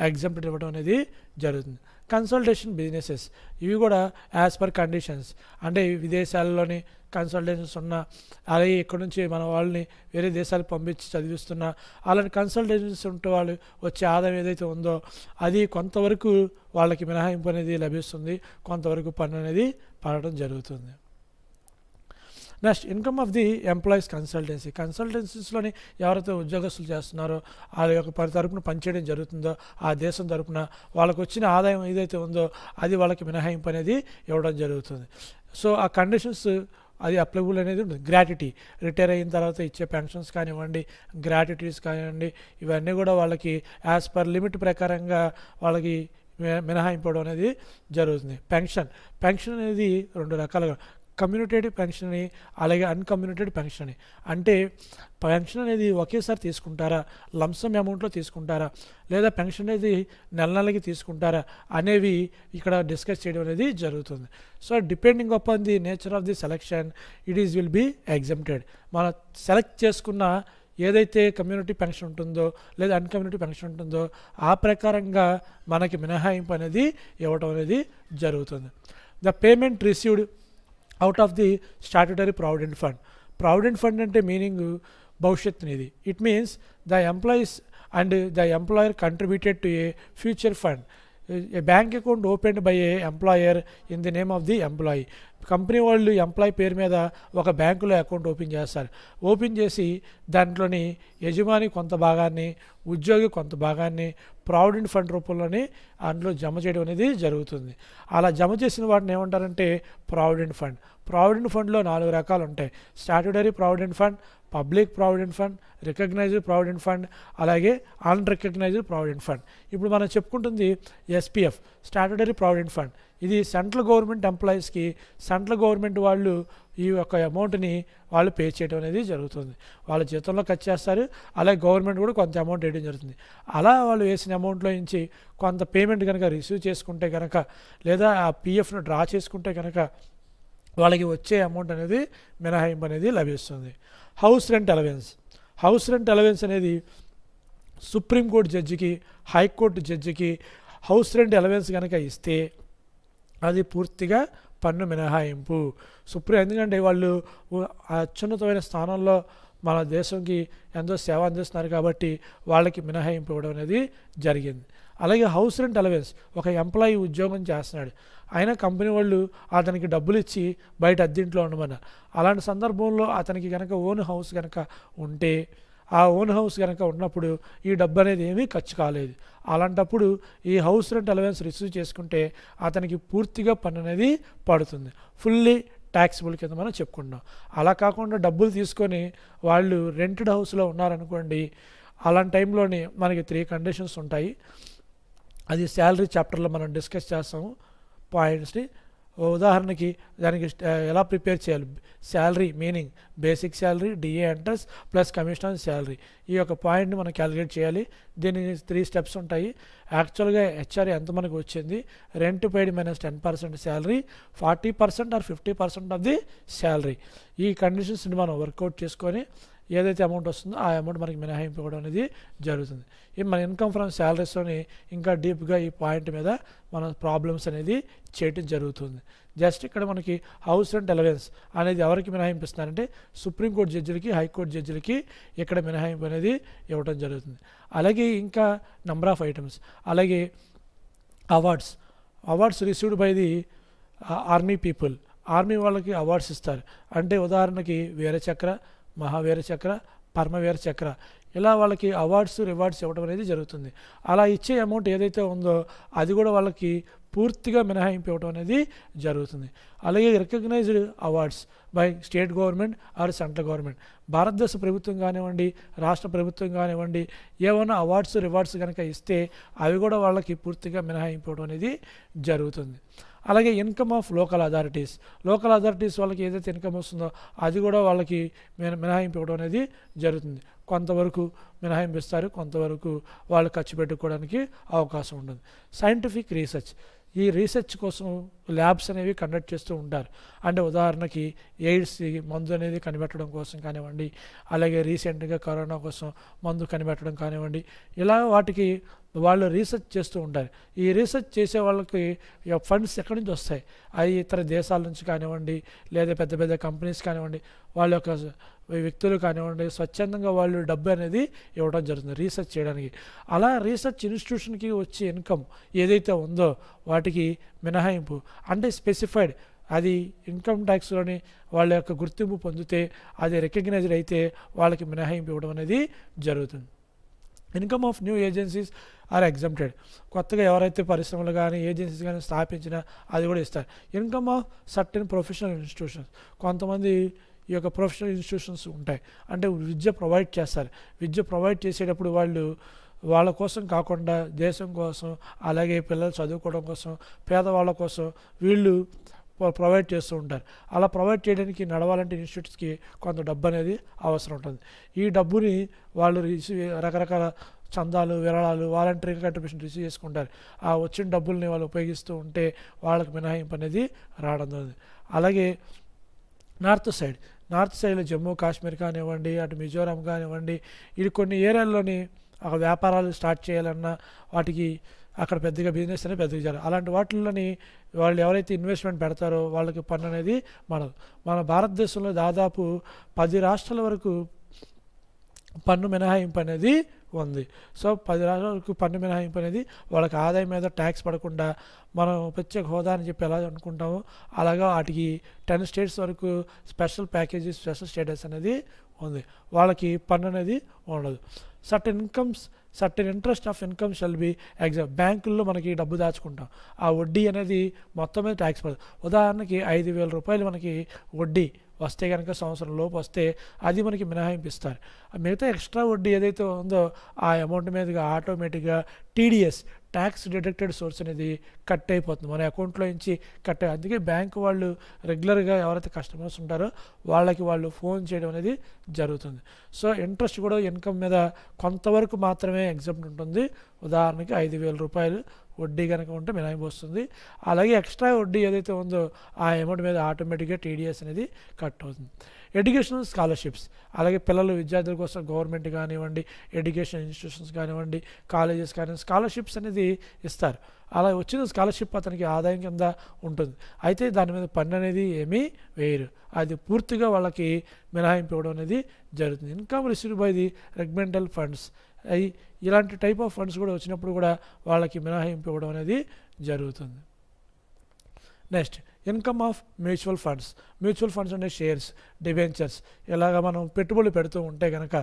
ఎగ్జామ్టెడ్ ఇవ్వడం అనేది జరుగుతుంది. కన్సల్టేషన్ బిజినెసెస్ ఇవి కూడా యాజ్ పర్ కండిషన్స్, అంటే విదేశాల్లోని కన్సల్టేషన్స్ ఉన్న అలాగే ఇక్కడ నుంచి మన వాళ్ళని వేరే దేశాలకు పంపించి చదివిస్తున్నా అలాంటి కన్సల్టేషన్స్ ఉంటే వాళ్ళు వచ్చే ఆదాయం ఏదైతే ఉందో అది కొంతవరకు వాళ్ళకి మినహాయింపు అనేది లభిస్తుంది, కొంతవరకు పన్ను అనేది పడడం జరుగుతుంది. Next income of the employees కన్సల్టెన్సీస్లోని ఎవరైతే ఉద్యోగస్తులు చేస్తున్నారో వాళ్ళ యొక్క తరపున పనిచేయడం జరుగుతుందో ఆ దేశం తరపున వాళ్ళకు వచ్చిన ఆదాయం ఏదైతే ఉందో అది వాళ్ళకి మినహాయింపు అనేది ఇవ్వడం జరుగుతుంది. సో ఆ కండిషన్స్ అది అప్లికబుల్ అనేది ఉంటుంది. గ్రాట్యుటీ, రిటైర్ అయిన తర్వాత ఇచ్చే పెన్షన్స్ కానివ్వండి, గ్రాట్యుటీస్ కానివ్వండి, ఇవన్నీ కూడా వాళ్ళకి యాజ్ పర్ లిమిట్ ప్రకారంగా వాళ్ళకి మినహాయింపడం అనేది జరుగుతుంది. పెన్షన్ అనేది 2 రకాలుగా, కమ్యూనిటేటివ్ పెన్షన్ అని, అలాగే అన్కమ్యూనిటెడ్ పెన్షన్ అని. అంటే పెన్షన్ అనేది ఒకేసారి తీసుకుంటారా, లంసమ్ అమౌంట్లో తీసుకుంటారా, లేదా పెన్షన్ అనేది నెలకి తీసుకుంటారా అనేవి ఇక్కడ డిస్కస్ చేయడం అనేది జరుగుతుంది. So depending upon the nature of the selection it is will be exempted. మనం సెలెక్ట్ చేసుకున్న ఏదైతే కమ్యూనిటీ పెన్షన్ ఉంటుందో లేదా అన్కమ్యూనిటీ పెన్షన్ ఉంటుందో ఆ ప్రకారంగా మనకి మినహాయింపు అనేది ఇవ్వటం అనేది జరుగుతుంది. The payment received out of the statutory provident fund. Provident fund అంటే మీనింగ్ భవిష్యత్ నిధి. It means the employees and the employer contributed to a future fund. A bank account opened by a employer in the name of the employee. Company వాళ్ళు employee పేరు మీద ఒక బ్యాంకులో account open చేస్తారు. Open చేసి దాంట్లోని యజమాని కొంత భాగాన్ని, ఉద్యోగి కొంత భాగాన్ని ప్రావిడెంట్ ఫండ్ రూపంలోని అందులో జమ చేయడం అనేది జరుగుతుంది. అలా జమ చేసిన వాటిని ఏమంటారంటే ప్రావిడెంట్ ఫండ్. ప్రావిడెంట్ ఫండ్లో 4 రకాలు ఉంటాయి. Statutory provident fund, public provident fund, recognised provident fund, అలాగే అన్రికగ్నైజ్డ్ ప్రావిడెంట్ ఫండ్. ఇప్పుడు మనం చెప్పుకుంటుంది ఎస్పీఎఫ్, స్టాట్యుటరీ ప్రావిడెంట్ ఫండ్. ఇది సెంట్రల్ గవర్నమెంట్ ఎంప్లాయీస్కి సెంట్రల్ గవర్నమెంట్ వాళ్ళు ఈ యొక్క అమౌంట్ని వాళ్ళు పే చేయడం అనేది జరుగుతుంది. వాళ్ళ జీతంలో ఖర్చు చేస్తారు, అలాగే గవర్నమెంట్ కూడా కొంత అమౌంట్ వేయడం జరుగుతుంది. అలా వాళ్ళు వేసిన అమౌంట్లో నుంచి కొంత పేమెంట్ కనుక రిసీవ్ చేసుకుంటే కనుక, లేదా ఆ పిఎఫ్ను డ్రా చేసుకుంటే కనుక వాళ్ళకి వచ్చే అమౌంట్ అనేది మినహాయింపు అనేది లభిస్తుంది. House rent allowance. House rent allowance అనేది సుప్రీంకోర్టు జడ్జికి, హైకోర్టు జడ్జికి హౌస్ రెంట్ అలవెన్స్ కనుక ఇస్తే అది పూర్తిగా పన్ను మినహాయింపు. ఎందుకంటే వాళ్ళు అత్యున్నతమైన స్థానంలో మన దేశంకి ఎంతో సేవ అందిస్తున్నారు కాబట్టి వాళ్ళకి మినహాయింపు ఇవ్వడం అనేది జరిగింది. అలాగే హౌస్ రెంట్ అలవెన్స్, ఒక ఎంప్లాయీ ఉద్యోగం చేస్తున్నాడు, అయినా కంపెనీ వాళ్ళు అతనికి డబ్బులు ఇచ్చి బయట అద్దెంట్లో ఉండమన్నారు. అలాంటి సందర్భంలో అతనికి కనుక ఓన్ హౌస్ కనుక ఉంటే, ఆ ఓన్ హౌస్ కనుక ఉన్నప్పుడు ఈ డబ్బు అనేది ఏమీ ఖర్చు కాలేదు. అలాంటప్పుడు ఈ హౌస్ రెంట్ అలవెన్స్ రిసీవ్ చేసుకుంటే అతనికి పూర్తిగా పన్ను అనేది పడుతుంది. ఫుల్లీ ట్యాక్సిబుల్ కింద మనం చెప్పుకుంటున్నాం. అలా కాకుండా డబ్బులు తీసుకొని వాళ్ళు రెంటెడ్ హౌస్లో ఉన్నారనుకోండి, అలాంటి టైంలోని మనకి 3 కండిషన్స్ ఉంటాయి. అది శాలరీ చాప్టర్లో మనం డిస్కస్ చేస్తాము పాయింట్స్ని. ఉదాహరణకి దానికి ఎలా ప్రిపేర్ చేయాలి, salary meaning basic salary, DA enters plus commission salary, ఈ యొక్క పాయింట్ని మనం క్యాలిక్యులేట్ చేయాలి. దీనికి 3 స్టెప్స్ ఉంటాయి. యాక్చువల్గా హెచ్ఆర్ ఎంత మనకు వచ్చింది, rent paid minus 10% salary, 40% or 50% of the salary. ఈ కండిషన్స్ని మనం వర్కౌట్ చేసుకొని ఏదైతే అమౌంట్ వస్తుందో ఆ అమౌంట్ మనకి మినహాయింపు ఇవ్వడం అనేది జరుగుతుంది. మన ఇన్కమ్ ఫ్రమ్ శాలరీస్లోని ఇంకా డీప్గా ఈ పాయింట్ మీద మన ప్రాబ్లమ్స్ అనేది చేయటం జరుగుతుంది. జస్ట్ ఇక్కడ మనకి హౌస్ రెంట్ అలవెన్స్ అనేది ఎవరికి మినహాయింపిస్తున్నారంటే సుప్రీంకోర్టు జడ్జిలకి, హైకోర్టు జడ్జిలకి ఇక్కడ మినహాయింపు అనేది ఇవ్వడం జరుగుతుంది. అలాగే ఇంకా నెంబర్ ఆఫ్ ఐటమ్స్, అలాగే awards received by the army people. Army వాళ్ళకి అవార్డ్స్ ఇస్తారు. అంటే ఉదాహరణకి వీరచక్ర, మహావీర చక్ర, పరమవీర చక్ర, ఇలా వాళ్ళకి అవార్డ్స్ రివార్డ్స్ ఇవ్వడం అనేది జరుగుతుంది. అలా ఇచ్చే అమౌంట్ ఏదైతే ఉందో అది కూడా వాళ్ళకి పూర్తిగా మినహాయింపు ఇవ్వడం అనేది జరుగుతుంది. అలాగే recognised awards by state government or central government, భారతదేశ ప్రభుత్వం కానివ్వండి, రాష్ట్ర ప్రభుత్వం కానివ్వండి, ఏమైనా అవార్డ్స్ రివార్డ్స్ కనుక ఇస్తే అవి కూడా వాళ్ళకి పూర్తిగా మినహాయింపు ఇవ్వడం అనేది జరుగుతుంది. అలాగే ఇన్కమ్ ఆఫ్ లోకల్ అథారిటీస్ వాళ్ళకి ఏదైతే ఇన్కమ్ వస్తుందో అది కూడా వాళ్ళకి మినహాయింపు ఇవ్వడం అనేది జరుగుతుంది. కొంతవరకు మినహాయింపు ఇస్తారు, కొంతవరకు వాళ్ళు ఖర్చు పెట్టుకోవడానికి అవకాశం ఉంటుంది. సైంటిఫిక్ రీసెర్చ్, ఈ రీసెర్చ్ కోసం ల్యాబ్స్ అనేవి కండక్ట్ చేస్తూ ఉంటారు. అంటే ఉదాహరణకి ఎయిడ్స్ మందు అనేది కనిపెట్టడం కోసం కానివ్వండి, అలాగే రీసెంట్గా కరోనా కోసం మందు కనిపెట్టడం కానివ్వండి, ఇలా వాటికి వాళ్ళు రీసెర్చ్ చేస్తూ ఉంటారు. ఈ రీసెర్చ్ చేసే వాళ్ళకి ఫండ్స్ ఎక్కడి నుంచి వస్తాయి, అవి ఇతర దేశాల నుంచి కానివ్వండి, లేదా పెద్ద పెద్ద కంపెనీస్ కానివ్వండి, వాళ్ళ యొక్క వ్యక్తులు కానివ్వండి, స్వచ్ఛందంగా వాళ్ళు డబ్బు అనేది ఇవ్వడం జరుగుతుంది రీసెర్చ్ చేయడానికి. అలా రీసెర్చ్ ఇన్స్టిట్యూషన్కి వచ్చే ఇన్కమ్ ఏదైతే ఉందో వాటికి మినహాయింపు, అంటే స్పెసిఫైడ్, అది ఇన్కమ్ ట్యాక్స్లోని వాళ్ళ యొక్క గుర్తింపు పొందితే, అది రికగ్నైజ్డ్ అయితే వాళ్ళకి మినహాయింపు ఇవ్వడం అనేది జరుగుతుంది. Income of new agencies are exempted. కొత్తగా ఎవరైతే పరిశ్రమలు కానీ ఏజెన్సీస్ కానీ స్థాపించినా అది కూడా ఇస్తారు. Income of certain professional institutions, కొంతమంది ఈ యొక్క ప్రొఫెషనల్ ఇన్స్టిట్యూషన్స్ ఉంటాయి, అంటే విద్య ప్రొవైడ్ చేస్తారు. విద్య ప్రొవైడ్ చేసేటప్పుడు వాళ్ళు వాళ్ళ కోసం కాకుండా దేశం కోసం, అలాగే పిల్లలు చదువుకోవడం కోసం, పేదవాళ్ళ కోసం వీళ్ళు ప్రొవైడ్ చేస్తూ ఉంటారు. అలా ప్రొవైడ్ చేయడానికి నడవాలంటే ఇన్స్టిట్యూట్స్కి కొంత డబ్బు అనేది అవసరం ఉంటుంది. ఈ డబ్బుని వాళ్ళు రకరకాల చందాలు, విరాళాలు, వాలంటరీ కంట్రిబ్యూషన్ రిసీవ్ చేసుకుంటారు. ఆ వచ్చిన డబ్బుల్ని వాళ్ళు ఉపయోగిస్తూ ఉంటే వాళ్ళకి మినహాయింపు అనేది రావడం జరుగుతుంది. అలాగే నార్త్ సైడ్లో జమ్మూ కాశ్మీర్ కానివ్వండి, అటు మిజోరాం కానివ్వండి, ఇది కొన్ని ఏరియాల్లోని వ్యాపారాలు స్టార్ట్ చేయాలన్నా వాటికి అక్కడ పెద్దగా బిజినెస్ అనేది పెద్దగా జరగదు. అలాంటి వాటిల్లోని వాళ్ళు ఎవరైతే ఇన్వెస్ట్మెంట్ పెడతారో వాళ్ళకి పన్ను అనేది మన భారతదేశంలో దాదాపు 10 రాష్ట్రాల వరకు పన్ను మినహాయింపు అనేది ఉంది. సో 10 రాష్ట్రాల వరకు పన్ను మినహాయింపు అనేది వాళ్ళకి ఆదాయం మీద ట్యాక్స్ పడకుండా మనం ప్రత్యేక హోదా అని చెప్పి ఎలా అనుకుంటామో అలాగా వాటికి 10 స్టేట్స్ వరకు స్పెషల్ ప్యాకేజీ, స్పెషల్ స్టేటస్ అనేది ఉంది. వాళ్ళకి పన్ను అనేది ఉండదు. Certain interest of income shall be exam. బ్యాంకుల్లో మనకి డబ్బు దాచుకుంటాం, ఆ వడ్డీ అనేది మొత్తం మీద ట్యాక్స్ పడదు. ఉదాహరణకి 5,000 రూపాయలు మనకి వడ్డీ వస్తే కనుక సంవత్సరం లోపు వస్తే అది మనకి మినహాయింపు ఇస్తారు. మిగతా ఎక్స్ట్రా వడ్డీ ఏదైతే ఉందో ఆ అమౌంట్ మీదుగా ఆటోమేటిక్గా టీడీఎస్, ట్యాక్స్ డిడక్టెడ్ సోర్స్ అనేది కట్ అయిపోతుంది, మన అకౌంట్లో నుంచి కట్. అందుకే బ్యాంకు వాళ్ళు రెగ్యులర్గా ఎవరైతే కస్టమర్స్ ఉంటారో వాళ్ళకి వాళ్ళు ఫోన్ చేయడం అనేది జరుగుతుంది. సో ఇంట్రెస్ట్ కూడా ఇన్కమ్ మీద కొంతవరకు మాత్రమే ఎగ్జామ్ట్ ఉంటుంది. ఉదాహరణకి 5,000 రూపాయలు వడ్డీ కనుక ఉంటే మినహాయింపు వస్తుంది. అలాగే ఎక్స్ట్రా వడ్డీ ఏదైతే ఉందో ఆ అమౌంట్ మీద ఆటోమేటిక్గా టీడీఎస్ అనేది కట్ అవుతుంది. ఎడ్యుకేషనల్ స్కాలర్షిప్స్, అలాగే విద్యార్థుల కోసం గవర్నమెంట్ కానివ్వండి, ఎడ్యుకేషన్ ఇన్స్టిట్యూషన్స్ కానివ్వండి, కాలేజెస్ కానివ్వండి స్కాలర్షిప్స్ అనేది ఇస్తారు. అలా వచ్చిన స్కాలర్షిప్ అతనికి ఆదాయం కింద ఉంటుంది. అయితే దాని మీద పన్ను అనేది ఏమీ వేయరు, అది పూర్తిగా వాళ్ళకి మినహాయింపు ఇవ్వడం అనేది జరుగుతుంది. Income received by the regimental funds, ఇలాంటి టైప్ ఆఫ్ ఫండ్స్ కూడా వచ్చినప్పుడు కూడా వాళ్ళకి మినహాయింపు ఇవ్వడం అనేది జరుగుతుంది. Next income of mutual funds అంటే షేర్స్, డిబెంచర్స్, ఇలాగ మనం పెట్టుబడులు పెడుతూ ఉంటే కనుక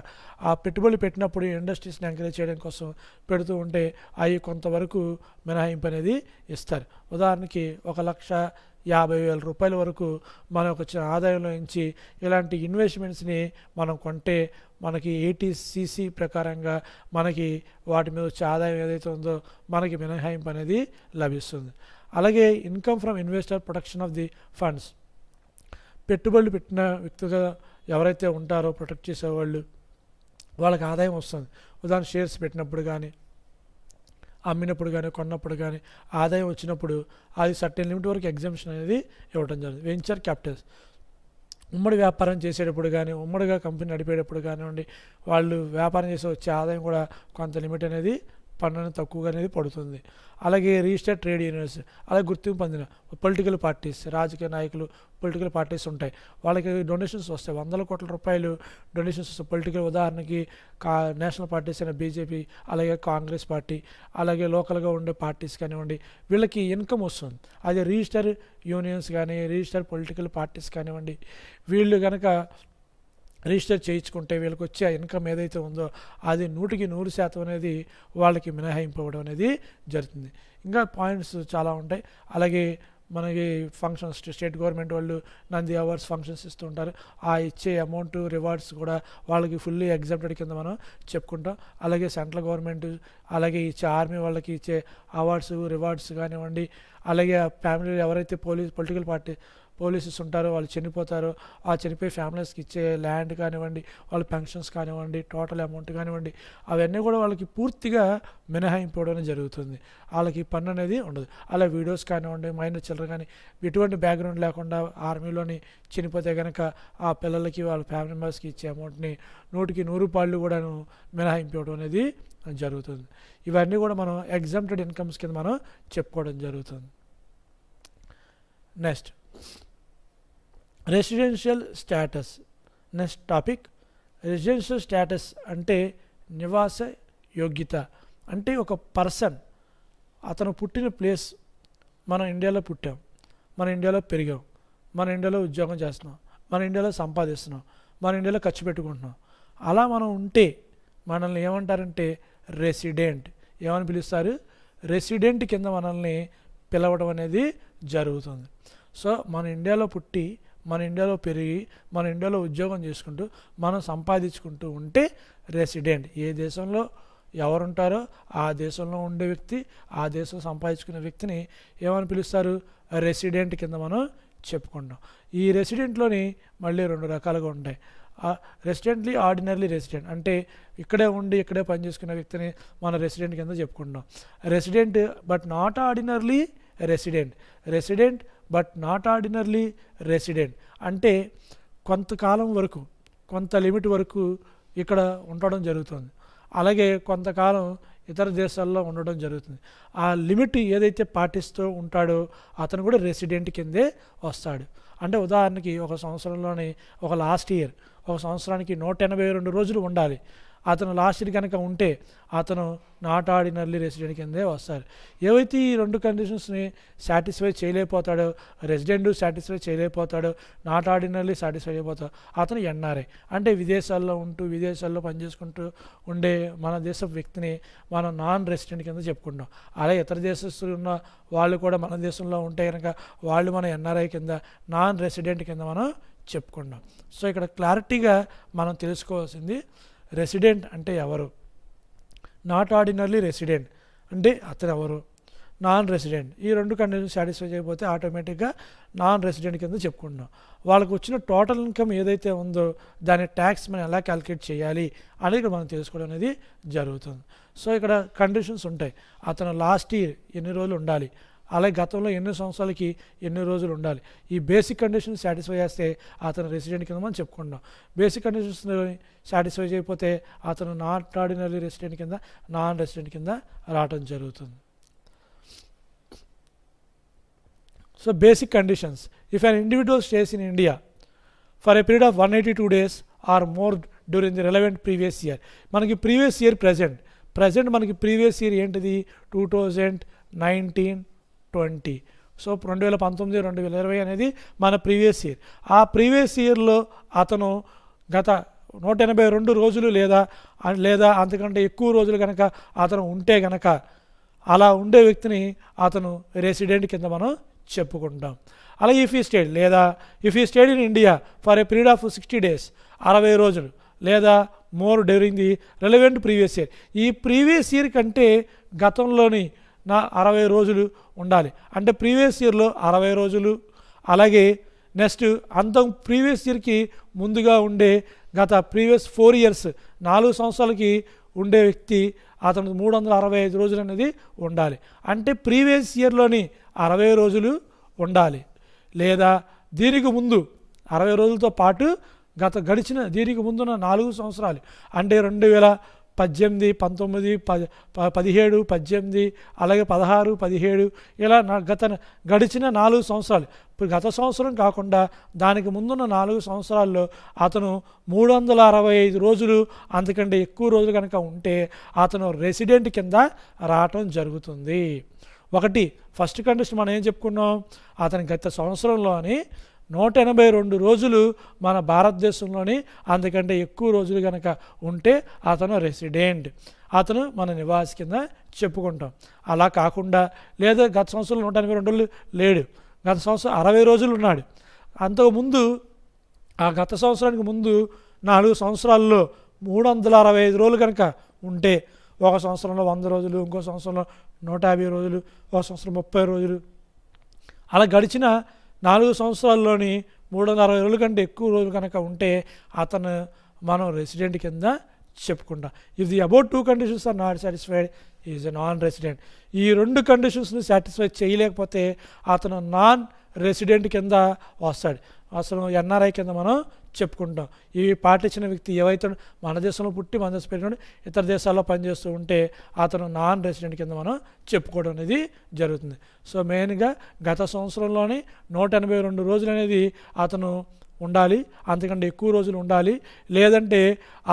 ఆ పెట్టుబడులు పెట్టినప్పుడు ఇండస్ట్రీస్ని ఎంకరేజ్ చేయడం కోసం పెడుతూ ఉంటే అవి కొంతవరకు మినహాయింపు అనేది ఇస్తారు. ఉదాహరణకి 1,50,000 రూపాయల వరకు మనకు వచ్చిన ఆదాయంలో నుంచి ఇలాంటి ఇన్వెస్ట్మెంట్స్ని మనం కొంటే మనకి 80cc ప్రకారంగా మనకి వాటి మీద వచ్చే ఆదాయం ఏదైతే ఉందో మనకి మినహాయింపు అనేది లభిస్తుంది. అలాగే income from investor protection of the funds, పెట్టుబడులు పెట్టిన వ్యక్తిగా ఎవరైతే ఉంటారో ప్రొటెక్ట్ చేసేవాళ్ళు వాళ్ళకి ఆదాయం వస్తుంది. ఉదాహరణ షేర్స్ పెట్టినప్పుడు కానీ, అమ్మినప్పుడు కానీ, కొన్నప్పుడు కానీ ఆదాయం వచ్చినప్పుడు అది సర్టెన్ లిమిట్ వరకు ఎగ్జామ్షన్ అనేది ఇవ్వడం జరుగుతుంది. వెంచర్ క్యాపిటల్స్, ఉమ్మడి వ్యాపారం చేసేటప్పుడు కానీ, ఉమ్మడిగా కంపెనీ నడిపేటప్పుడు కానివ్వండి, వాళ్ళు వ్యాపారం చేసి వచ్చే ఆదాయం కూడా కొంత లిమిట్ అనేది పన్ను తక్కువగా అనేది పడుతుంది. అలాగే రిజిస్టర్డ్ ట్రేడ్ యూనియన్స్, అలాగే గుర్తింపు పొందిన పొలిటికల్ పార్టీస్, రాజకీయ నాయకులు, పొలిటికల్ పార్టీస్ ఉంటాయి, వాళ్ళకి డొనేషన్స్ వస్తాయి, 100 కోట్ల రూపాయలు డొనేషన్స్ వస్తాయి. పొలిటికల్ ఉదాహరణకి నేషనల్ పార్టీస్ అయిన బీజేపీ, అలాగే కాంగ్రెస్ పార్టీ, అలాగే లోకల్గా ఉండే పార్టీస్ కానివ్వండి, వీళ్ళకి ఇన్కమ్ వస్తుంది. అదే రిజిస్టర్ యూనియన్స్ కానీ, రిజిస్టర్ పొలిటికల్ పార్టీస్ కానివ్వండి, వీళ్ళు కనుక రిజిస్టర్ చేయించుకుంటే వీళ్ళకి వచ్చే ఇన్కమ్ ఏదైతే ఉందో అది 100% అనేది వాళ్ళకి మినహాయింపు ఇవ్వడం అనేది జరుగుతుంది. ఇంకా పాయింట్స్ చాలా ఉంటాయి. అలాగే మనకి ఫంక్షన్స్, స్టేట్ గవర్నమెంట్ వాళ్ళు నంది అవార్డ్స్ ఫంక్షన్స్ ఇస్తూ ఉంటారు, ఆ ఇచ్చే అమౌంట్ రివార్డ్స్ కూడా వాళ్ళకి ఫుల్లీ ఎగ్జామ్టెడ్ కింద మనం చెప్పుకుంటాం. అలాగే సెంట్రల్ గవర్నమెంట్, అలాగే ఇచ్చే ఆర్మీ వాళ్ళకి ఇచ్చే అవార్డ్స్, రివార్డ్స్ కానివ్వండి, అలాగే ఫ్యామిలీ ఎవరైతే పొలిటికల్ పార్టీ పోలీసెస్ ఉంటారో వాళ్ళు చనిపోతారో ఆ చనిపోయే ఫ్యామిలీస్కి ఇచ్చే ల్యాండ్ కానివ్వండి, వాళ్ళ పెన్షన్స్ కానివ్వండి, టోటల్ అమౌంట్ కానివ్వండి, అవన్నీ కూడా వాళ్ళకి పూర్తిగా మినహాయింపు ఇవ్వడం జరుగుతుంది. వాళ్ళకి పన్ను అనేది ఉండదు. అలా వీడియోస్ కానివ్వండి, మైనర్ చిల్డ్రన్ కానీ ఎటువంటి బ్యాక్గ్రౌండ్ లేకుండా ఆర్మీలోని చనిపోతే కనుక ఆ పిల్లలకి వాళ్ళ ఫ్యామిలీ మెంబర్స్కి ఇచ్చే అమౌంట్ని 100% కూడాను మినహాయింపు ఇవ్వడం అనేది జరుగుతుంది. ఇవన్నీ కూడా మనం ఎగ్జామ్టెడ్ ఇన్కమ్స్ కింద మనం చెప్పుకోవడం జరుగుతుంది. Next residential status. Next topic residential status అంటే నివాస యోగ్యత. అంటే ఒక పర్సన్ అతను పుట్టిన ప్లేస్, మనం ఇండియాలో పుట్టాం, మన ఇండియాలో పెరిగాం, మన ఇండియాలో ఉద్యోగం చేస్తున్నాం, మన ఇండియాలో సంపాదిస్తున్నాం, మన ఇండియాలో ఖర్చు పెట్టుకుంటున్నాం, అలా మనం ఉంటే మనల్ని ఏమంటారంటే రెసిడెంట్. ఏమని పిలుస్తారు? రెసిడెంట్ కింద మనల్ని పిలవడం అనేది జరుగుతుంది. సో మన ఇండియాలో పుట్టి, మన ఇండియాలో పెరిగి, మన ఇండియాలో ఉద్యోగం చేసుకుంటూ, మనం సంపాదించుకుంటూ ఉంటే రెసిడెంట్. ఏ దేశంలో ఎవరుంటారో ఆ దేశంలో ఉండే వ్యక్తి, ఆ దేశం సంపాదించుకునే వ్యక్తిని ఏమని పిలుస్తారు? రెసిడెంట్ కింద మనం చెప్పుకుంటాం. ఈ రెసిడెంట్లోని మళ్ళీ 2 రకాలుగా ఉంటాయి. రెసిడెంట్లీ, ఆర్డినరీ రెసిడెంట్. అంటే ఇక్కడే ఉండి ఇక్కడే పనిచేసుకునే వ్యక్తిని మన రెసిడెంట్ కింద చెప్పుకుంటాం. Resident but not ordinarily resident. Resident but not ordinarily resident అంటే కొంతకాలం వరకు, కొంత లిమిట్ వరకు ఇక్కడ ఉండడం జరుగుతుంది. అలాగే కొంతకాలం ఇతర దేశాల్లో ఉండడం జరుగుతుంది. ఆ లిమిట్ ఏదైతే పాటిస్తూ ఉంటాడో అతను కూడా రెసిడెంట్ కిందే వస్తాడు. అంటే ఉదాహరణకి ఒక సంవత్సరంలోని ఒక లాస్ట్ ఇయర్, ఒక సంవత్సరానికి 182 రోజులు ఉండాలి. అతను లాస్ట్ ఇయర్ కనుక ఉంటే అతను నాట్ ఆర్డినర్లీ రెసిడెంట్ కిందే వస్తారు. ఏవైతే ఈ 2 కండిషన్స్ని సాటిస్ఫై చేయలేకపోతాడో, రెసిడెంట్ సాటిస్ఫై చేయలేకపోతాడో, నాట్ ఆర్డినర్లీ సాటిస్ఫై అయిపోతాడు, అతను ఎన్ఆర్ఐ. అంటే విదేశాల్లో ఉంటూ విదేశాల్లో పనిచేసుకుంటూ ఉండే మన దేశ వ్యక్తిని మనం నాన్ రెసిడెంట్ కింద చెప్పుకుంటాం. అలాగే ఇతర దేశస్తులు ఉన్న వాళ్ళు కూడా మన దేశంలో ఉంటే కనుక వాళ్ళు మన ఎన్ఆర్ఐ కింద, నాన్ రెసిడెంట్ కింద మనం చెప్పుకుంటాం. సో ఇక్కడ క్లారిటీగా మనం తెలుసుకోవాల్సింది రెసిడెంట్ అంటే ఎవరు, నాట్ ఆర్డినర్లీ రెసిడెంట్ అంటే అతను ఎవరు, నాన్ రెసిడెంట్. ఈ 2 కండిషన్స్ సాటిస్ఫై చేయకపోతే ఆటోమేటిక్గా నాన్ రెసిడెంట్ కింద చెప్పుకుంటున్నాం. వాళ్ళకు వచ్చిన టోటల్ ఇన్కమ్ ఏదైతే ఉందో దాని ట్యాక్స్ మనం ఎలా క్యాలిక్యులేట్ చేయాలి అనేది మనం తెలుసుకోవడం అనేది జరుగుతుంది. సో ఇక్కడ కండిషన్స్ ఉంటాయి. అతను లాస్ట్ ఇయర్ ఎన్ని రోజులు ఉండాలి, అలాగే గతంలో ఎన్ని సంవత్సరాలకి ఎన్ని రోజులు ఉండాలి. ఈ బేసిక్ కండిషన్స్ సాటిస్ఫై చేస్తే అతను రెసిడెంట్ కింద మనం చెప్పుకుంటాం. బేసిక్ కండిషన్స్ సాటిస్ఫై చేయకపోతే అతను నాట్ ఆర్డినరీ రెసిడెంట్ కింద, నాన్ రెసిడెంట్ కింద రావడం జరుగుతుంది. So basic conditions. If an individual stays in India for a period of 182 days or more during the relevant previous year. మనకి ప్రీవియస్ ఇయర్ ప్రజెంట్ మనకి previous year ఏంటిది? 2019, 20. So 2019, 2020 అనేది మన previous year. ఆ previous ఇయర్లో అతను గత 182 రోజులు లేదా అంతకంటే ఎక్కువ రోజులు కనుక అతను ఉంటే కనుక అలా ఉండే వ్యక్తిని అతను రెసిడెంట్ కింద మనం చెప్పుకుంటాం. అలాగే if he stayed in India for a period of 60 days 60 రోజులు లేదా more during the relevant previous year. ఈ ప్రీవియస్ ఇయర్ కంటే గతంలోని 60 రోజులు ఉండాలి. అంటే ప్రీవియస్ ఇయర్లో 60 రోజులు, అలాగే నెక్స్ట్ ప్రీవియస్ ఇయర్కి ముందుగా ఉండే గత ప్రీవియస్ 4 years 4 సంవత్సరాలకి ఉండే వ్యక్తి అతను 365 రోజులు అనేది ఉండాలి. అంటే ప్రీవియస్ ఇయర్లోని 60 రోజులు ఉండాలి. లేదా దీనికి ముందు 60 రోజులతో పాటు గడిచిన దీనికి ముందున్న 4 సంవత్సరాలు అంటే 2018, 19, 17, 18 అలాగే 16, 17 ఇలా గడిచిన 4 సంవత్సరాలు. ఇప్పుడు గత సంవత్సరం కాకుండా దానికి ముందున్న 4 సంవత్సరాల్లో అతను 365 రోజులు అంతకంటే ఎక్కువ రోజులు కనుక ఉంటే అతను రెసిడెంట్ కింద రావటం జరుగుతుంది. ఫస్ట్ కండిషన్ మనం ఏం చెప్పుకున్నాం? అతని గత సంవత్సరంలోని 182 రోజులు మన భారతదేశంలోని అంతకంటే ఎక్కువ రోజులు కనుక ఉంటే అతను రెసిడెంట్, అతను మన నివాసి కింద చెప్పుకుంటాం. అలా కాకుండా లేదా గత సంవత్సరంలో 182 రోజులు లేడు, గత సంవత్సరం 60 రోజులు ఉన్నాడు. అంతకుముందు ఆ గత సంవత్సరానికి ముందు 4 సంవత్సరాల్లో 365 రోజులు కనుక ఉంటే, ఒక సంవత్సరంలో 100 రోజులు, ఇంకో సంవత్సరంలో 150 రోజులు, ఒక సంవత్సరం 30 రోజులు, అలా గడిచిన 4 సంవత్సరాల్లోని 360 రోజుల కంటే ఎక్కువ రోజులు కనుక ఉంటే అతను మనం రెసిడెంట్ కింద చెప్పుకుంటాం. If the above 2 conditions are not satisfied is a non resident. ఈ 2 కండిషన్స్ని సాటిస్ఫై చేయలేకపోతే అతను నాన్ రెసిడెంట్ కింద వస్తాడు. అసలు ఎన్ఆర్ఐ కింద మనం చెప్పుకుంటాం. ఇవి పాటించిన వ్యక్తి ఏవైతే మన దేశంలో పుట్టి మన దేశం పెరిగిన ఇతర దేశాల్లో పనిచేస్తూ ఉంటే అతను నాన్ రెసిడెంట్ కింద మనం చెప్పుకోవడం అనేది జరుగుతుంది. సో మెయిన్గా గత సంవత్సరంలోని 182 రోజులు అనేది అతను ఉండాలి, అంతకంటే ఎక్కువ రోజులు ఉండాలి. లేదంటే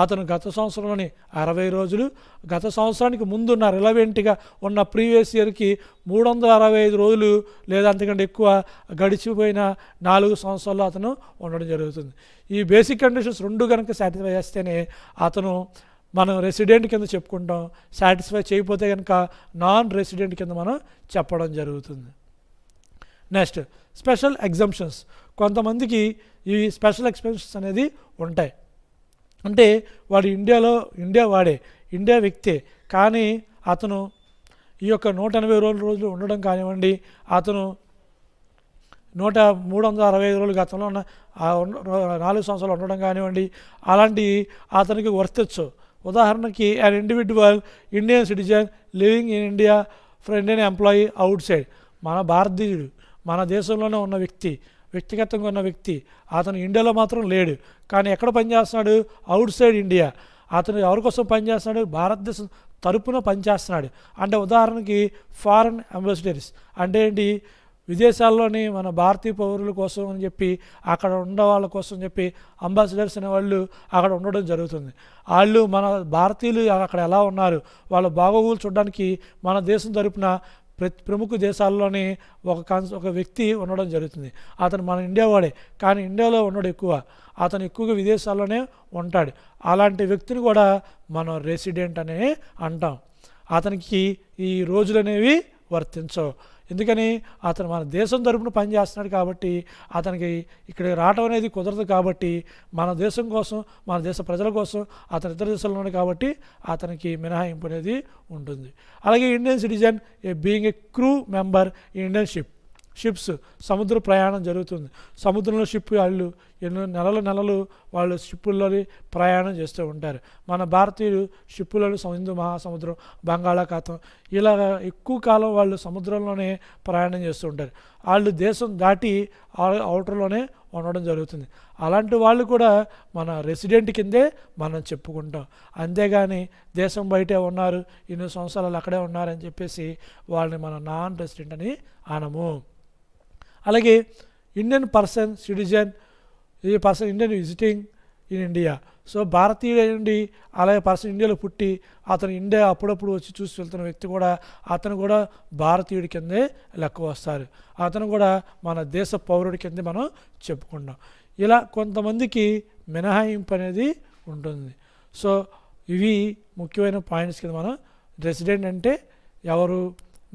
అతను గత సంవత్సరంలోని 60 రోజులు, గత సంవత్సరానికి ముందున్న రిలవెంట్గా ఉన్న ప్రీవియస్ ఇయర్కి 365 రోజులు లేదా అంతకంటే ఎక్కువ గడిచిపోయిన 4 సంవత్సరాల్లో అతను ఉండడం జరుగుతుంది. ఈ బేసిక్ కండిషన్స్ 2 కనుక సాటిస్ఫై చేస్తేనే అతను మనం రెసిడెంట్ కింద చెప్పుకుంటాం. సాటిస్ఫై చేయకపోతే కనుక నాన్ రెసిడెంట్ కింద మనం చెప్పడం జరుగుతుంది. Next special exemptions. కొంతమందికి ఈ స్పెషల్ ఎగ్జంప్షన్స్ అనేది ఉంటాయి. అంటే వాడు ఇండియా వాడే, ఇండియా వ్యక్తే, కానీ అతను ఈ యొక్క 180 రోజులు ఉండడం కానివ్వండి, అతను 365 రోజులు గతంలో ఉన్న 4 సంవత్సరాలు ఉండడం కానివ్వండి, అలాంటి అతనికి వర్తించు. ఉదాహరణకి an individual Indian citizen living in India for Indian employee out side. మన భారతీయుడు, మన దేశంలోనే ఉన్న వ్యక్తి, వ్యక్తిగతంగా ఉన్న వ్యక్తి, అతను ఇండియాలో మాత్రం లేడు, కానీ ఎక్కడ పనిచేస్తున్నాడు? Out side India. అతను ఎవరి కోసం పనిచేస్తున్నాడు? భారతదేశం తరపున పనిచేస్తున్నాడు. అంటే ఉదాహరణకి ఫారెన్ అంబాసిడర్స్ అంటే ఏంటి? విదేశాల్లోని మన భారతీయ పౌరుల కోసం అని చెప్పి అక్కడ ఉన్న వాళ్ళ కోసం చెప్పి అంబాసిడర్స్ అనేవాళ్ళు అక్కడ ఉండడం జరుగుతుంది. వాళ్ళు మన భారతీయులు అక్కడ ఎలా ఉన్నారు, వాళ్ళ బాగోగులు చూడడానికి మన దేశం తరపున ప్రముఖ దేశాల్లోని ఒక వ్యక్తి ఉండడం జరుగుతుంది. అతను మన ఇండియా వాడే, కానీ ఇండియాలో ఉండడు ఎక్కువ, అతను ఎక్కువగా విదేశాల్లోనే ఉంటాడు. అలాంటి వ్యక్తిని కూడా మనం రెసిడెంట్ అనే అంటాం. అతనికి ఈ రోజులు అనేవి వర్తించవు. ఎందుకని? అతను మన దేశం తరపున పనిచేస్తున్నాడు కాబట్టి అతనికి ఇక్కడికి రావడం అనేది కుదరదు. కాబట్టి మన దేశం కోసం, మన దేశ ప్రజల కోసం అతను ఇతర దేశాల్లో ఉన్నాడు కాబట్టి అతనికి మినహాయింపు అనేది ఉంటుంది. అలాగే Indian citizen being a crew member Indian ships. సముద్ర ప్రయాణం జరుగుతుంది. సముద్రంలో షిప్ వాళ్ళు ఎన్నో నెలలు వాళ్ళు షిప్పుల్లోని ప్రయాణం చేస్తూ ఉంటారు. మన భారతీయులు షిప్పులను హిందూ మహాసముద్రం, బంగాళాఖాతం ఇలా ఎక్కువ కాలం వాళ్ళు సముద్రంలోనే ప్రయాణం చేస్తూ ఉంటారు. వాళ్ళు దేశం దాటి అవుటర్లోనే ఉండడం జరుగుతుంది. అలాంటి వాళ్ళు కూడా మన రెసిడెంట్ కిందే మనం చెప్పుకుంటాం. అంతేగాని దేశం బయటే ఉన్నారు, ఎన్నో సంవత్సరాలు అక్కడే ఉన్నారని చెప్పేసి వాళ్ళని మన నాన్ రెసిడెంట్ అని అనము. అలాగే ఇండియన్ పర్సన్ సిటిజన్, ఈ person Indian visiting in India. So భారతీయుడు అయ్యండి, అలాగే పర్సన్ ఇండియాలో పుట్టి అతను ఇండియా అప్పుడప్పుడు వచ్చి చూసి వెళ్తున్న వ్యక్తి కూడా అతను కూడా భారతీయుడి కిందే లెక్క వస్తారు. అతను కూడా మన దేశ పౌరుడి కింద మనం చెప్పుకుంటాం. ఇలా కొంతమందికి మినహాయింపు అనేది ఉంటుంది. సో ఇవి ముఖ్యమైన పాయింట్స్ కింద మనం రెసిడెంట్ అంటే ఎవరు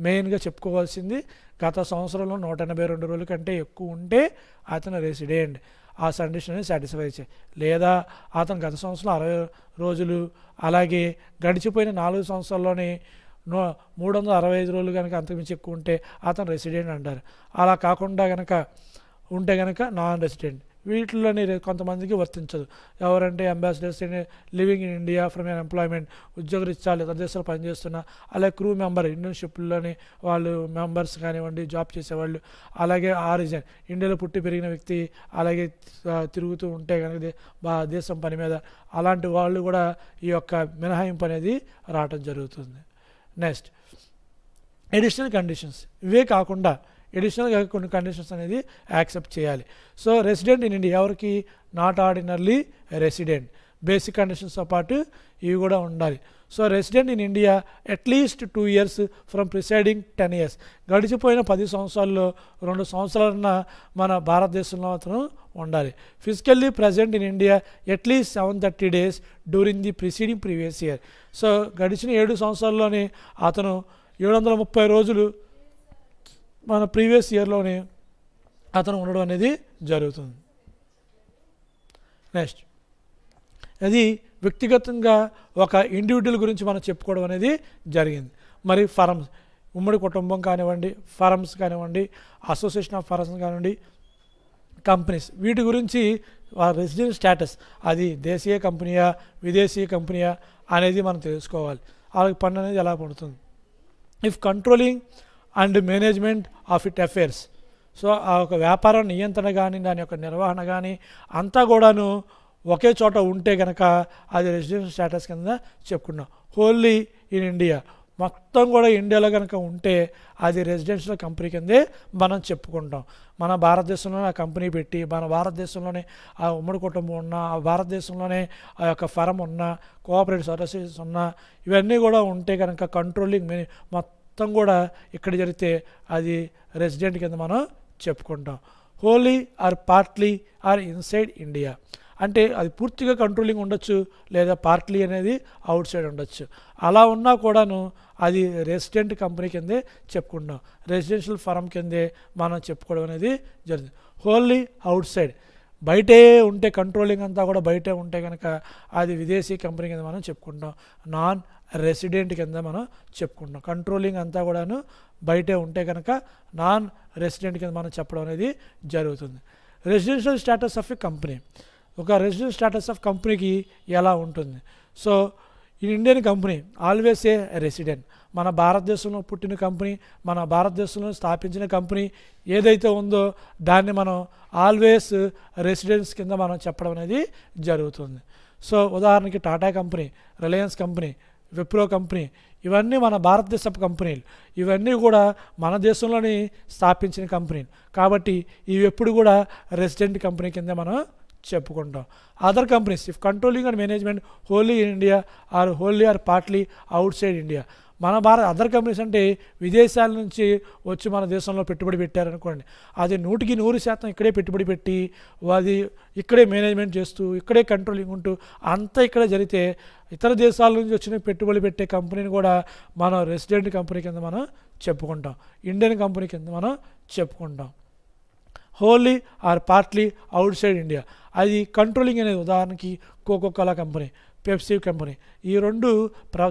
మెయిన్గా చెప్పుకోవాల్సింది. గత సంవత్సరంలో 182 రోజుల కంటే ఎక్కువ ఉంటే అతను రెసిడెంట్. ఆ కండిషన్ అనేది సాటిస్ఫై చేయి. లేదా అతను గత సంవత్సరం 60 రోజులు, అలాగే గడిచిపోయిన 4 సంవత్సరాల్లోనే 365 రోజులు కనుక అంతకుమించి ఎక్కువ ఉంటే అతను రెసిడెంట్ అంటారు. అలా కాకుండా కనుక ఉంటే కనుక నాన్ రెసిడెంట్. వీటిలోని కొంతమందికి వర్తించదు. ఎవరంటే ambassadors living in India from an employment, ఉద్యోగరీత్యా ఇతర దేశాలు పనిచేస్తున్న, అలాగే క్రూ మెంబర్ ఇండియన్ షిప్లోని వాళ్ళు మెంబర్స్ కానివ్వండి, జాబ్ చేసేవాళ్ళు, అలాగే ఆరిజిన్ ఇండియాలో పుట్టి పెరిగిన వ్యక్తి, అలాగే తిరుగుతూ ఉంటే కనుక దేశం పని మీద, అలాంటి వాళ్ళు కూడా ఈ యొక్క మినహాయింపు అనేది రావటం జరుగుతుంది. Next additional conditions. ఇవే కాకుండా ఎడిషనల్గా కొన్ని కండిషన్స్ అనేది యాక్సెప్ట్ చేయాలి. సో రెసిడెంట్ ఇన్ ఇండియా ఎవరికి? Not ordinarily resident. బేసిక్ కండిషన్స్తో పాటు ఇవి కూడా ఉండాలి. So resident in India at least 2 years from presiding 10 years. గడిచిపోయిన 10 సంవత్సరాల్లో 2 సంవత్సరాలన్న మన భారతదేశంలో అతను ఉండాలి. Physically present in India at least 730 days during the previous year. So గడిచిన 7 సంవత్సరాల్లోనే అతను 730 రోజులు మన ప్రీవియస్ ఇయర్లోనే అతను ఉండడం అనేది జరుగుతుంది. నెక్స్ట్ అది వ్యక్తిగతంగా ఒక ఇండివిజువల్ గురించి మనం చెప్పుకోవడం అనేది జరిగింది. మరి ఫరమ్స్, ఉమ్మడి కుటుంబం కానివ్వండి, ఫరమ్స్ కానివ్వండి, అసోసియేషన్ ఆఫ్ ఫరమ్స్ కానివ్వండి, కంపెనీస్, వీటి గురించి రెసిడెంట్ స్టేటస్ అది దేశీయ కంపెనీయా విదేశీ కంపెనీయా అనేది మనం తెలుసుకోవాలి. వాళ్ళకి పన్ను అనేది ఎలా పడుతుంది. If controlling and management of it affairs. So ఆ ఒక వ్యాపార నియంత్రణ కానీ దాని యొక్క నిర్వహణ కానీ అంతా కూడాను ఒకే చోట ఉంటే కనుక అది రెసిడెన్షియల్ స్టేటస్ కింద చెప్పుకున్నాం. హోల్లీ ఇన్ ఇండియా, మొత్తం కూడా ఇండియాలో కనుక ఉంటే అది రెసిడెన్షియల్ కంపెనీ కిందే మనం చెప్పుకుంటాం. మన భారతదేశంలోనే ఆ కంపెనీ పెట్టి, మన భారతదేశంలోనే ఆ ఉమ్మడి కుటుంబం ఉన్న, ఆ భారతదేశంలోనే ఆ యొక్క ఫరం ఉన్న, కోఆపరేటివ్ అసోసియేషన్స్ ఉన్న, ఇవన్నీ కూడా ఉంటే కనుక కంట్రోలింగ్ మొత్తం కూడా ఇక్కడ జరిగితే అది రెసిడెంట్ కింద మనం చెప్పుకుంటాం. Wholly or partly or inside India. అంటే అది పూర్తిగా కంట్రోలింగ్ ఉండొచ్చు, లేదా పార్ట్లీ అనేది అవుట్ సైడ్ ఉండొచ్చు. అలా ఉన్నా కూడాను అది రెసిడెంట్ కంపెనీ కిందే చెప్పుకుంటాం, రెసిడెన్షియల్ ఫర్మ్ కిందే మనం చెప్పుకోవడం అనేది జరుగుతుంది. హోల్లీ అవుట్ సైడ్, బయటే ఉంటే కంట్రోలింగ్ అంతా కూడా బయటే ఉంటే కనుక అది విదేశీ కంపెనీ కింద మనం చెప్పుకుంటాం. నాన్ రెసిడెంట్ కింద మనం చెప్పుకుంటాం. కంట్రోలింగ్ అంతా కూడాను బయటే ఉంటే కనుక నాన్ రెసిడెంట్ కింద మనం చెప్పడం అనేది జరుగుతుంది. Residential status of a company, ఒక రెసిడెన్షియల్ స్టేటస్ ఆఫ్ కంపెనీకి ఎలా ఉంటుంది? సో ఈ Indian company always a resident. మన భారతదేశంలో పుట్టిన కంపెనీ, మన భారతదేశంలో స్థాపించిన కంపెనీ ఏదైతే ఉందో దాన్ని మనం ఆల్వేస్ రెసిడెన్స్ కింద మనం చెప్పడం అనేది జరుగుతుంది. సో ఉదాహరణకి Tata company, Reliance company, Wipro company, ఇవన్నీ మన భారతదేశపు కంపెనీలు. ఇవన్నీ కూడా మన దేశంలోని స్థాపించిన కంపెనీలు కాబట్టి ఇవి ఎప్పుడు కూడా రెసిడెంట్ కంపెనీ కింద మనం చెప్పుకుంటాం. Other companies if controlling and management wholly in India or wholly or partly outside India. మన అదర్ కంపెనీస్ అంటే విదేశాల నుంచి వచ్చి మన దేశంలో పెట్టుబడి పెట్టారనుకోండి, అది 100% ఇక్కడే పెట్టుబడి పెట్టి అది ఇక్కడే మేనేజ్మెంట్ చేస్తూ ఇక్కడే కంట్రోలింగ్ ఉంటూ అంతా ఇక్కడే జరిగితే ఇతర దేశాల నుంచి వచ్చిన పెట్టుబడి పెట్టే కంపెనీని కూడా మనం రెసిడెంట్ కంపెనీ కింద మనం చెప్పుకుంటాం, ఇండియన్ కంపెనీ కింద మనం చెప్పుకుంటాం. Wholly or partly outside India, అది కంట్రోలింగ్ అనేది ఉదాహరణకి కోకోకోలా కంపెనీ, పెప్సీ కంపెనీ, ఈ రెండు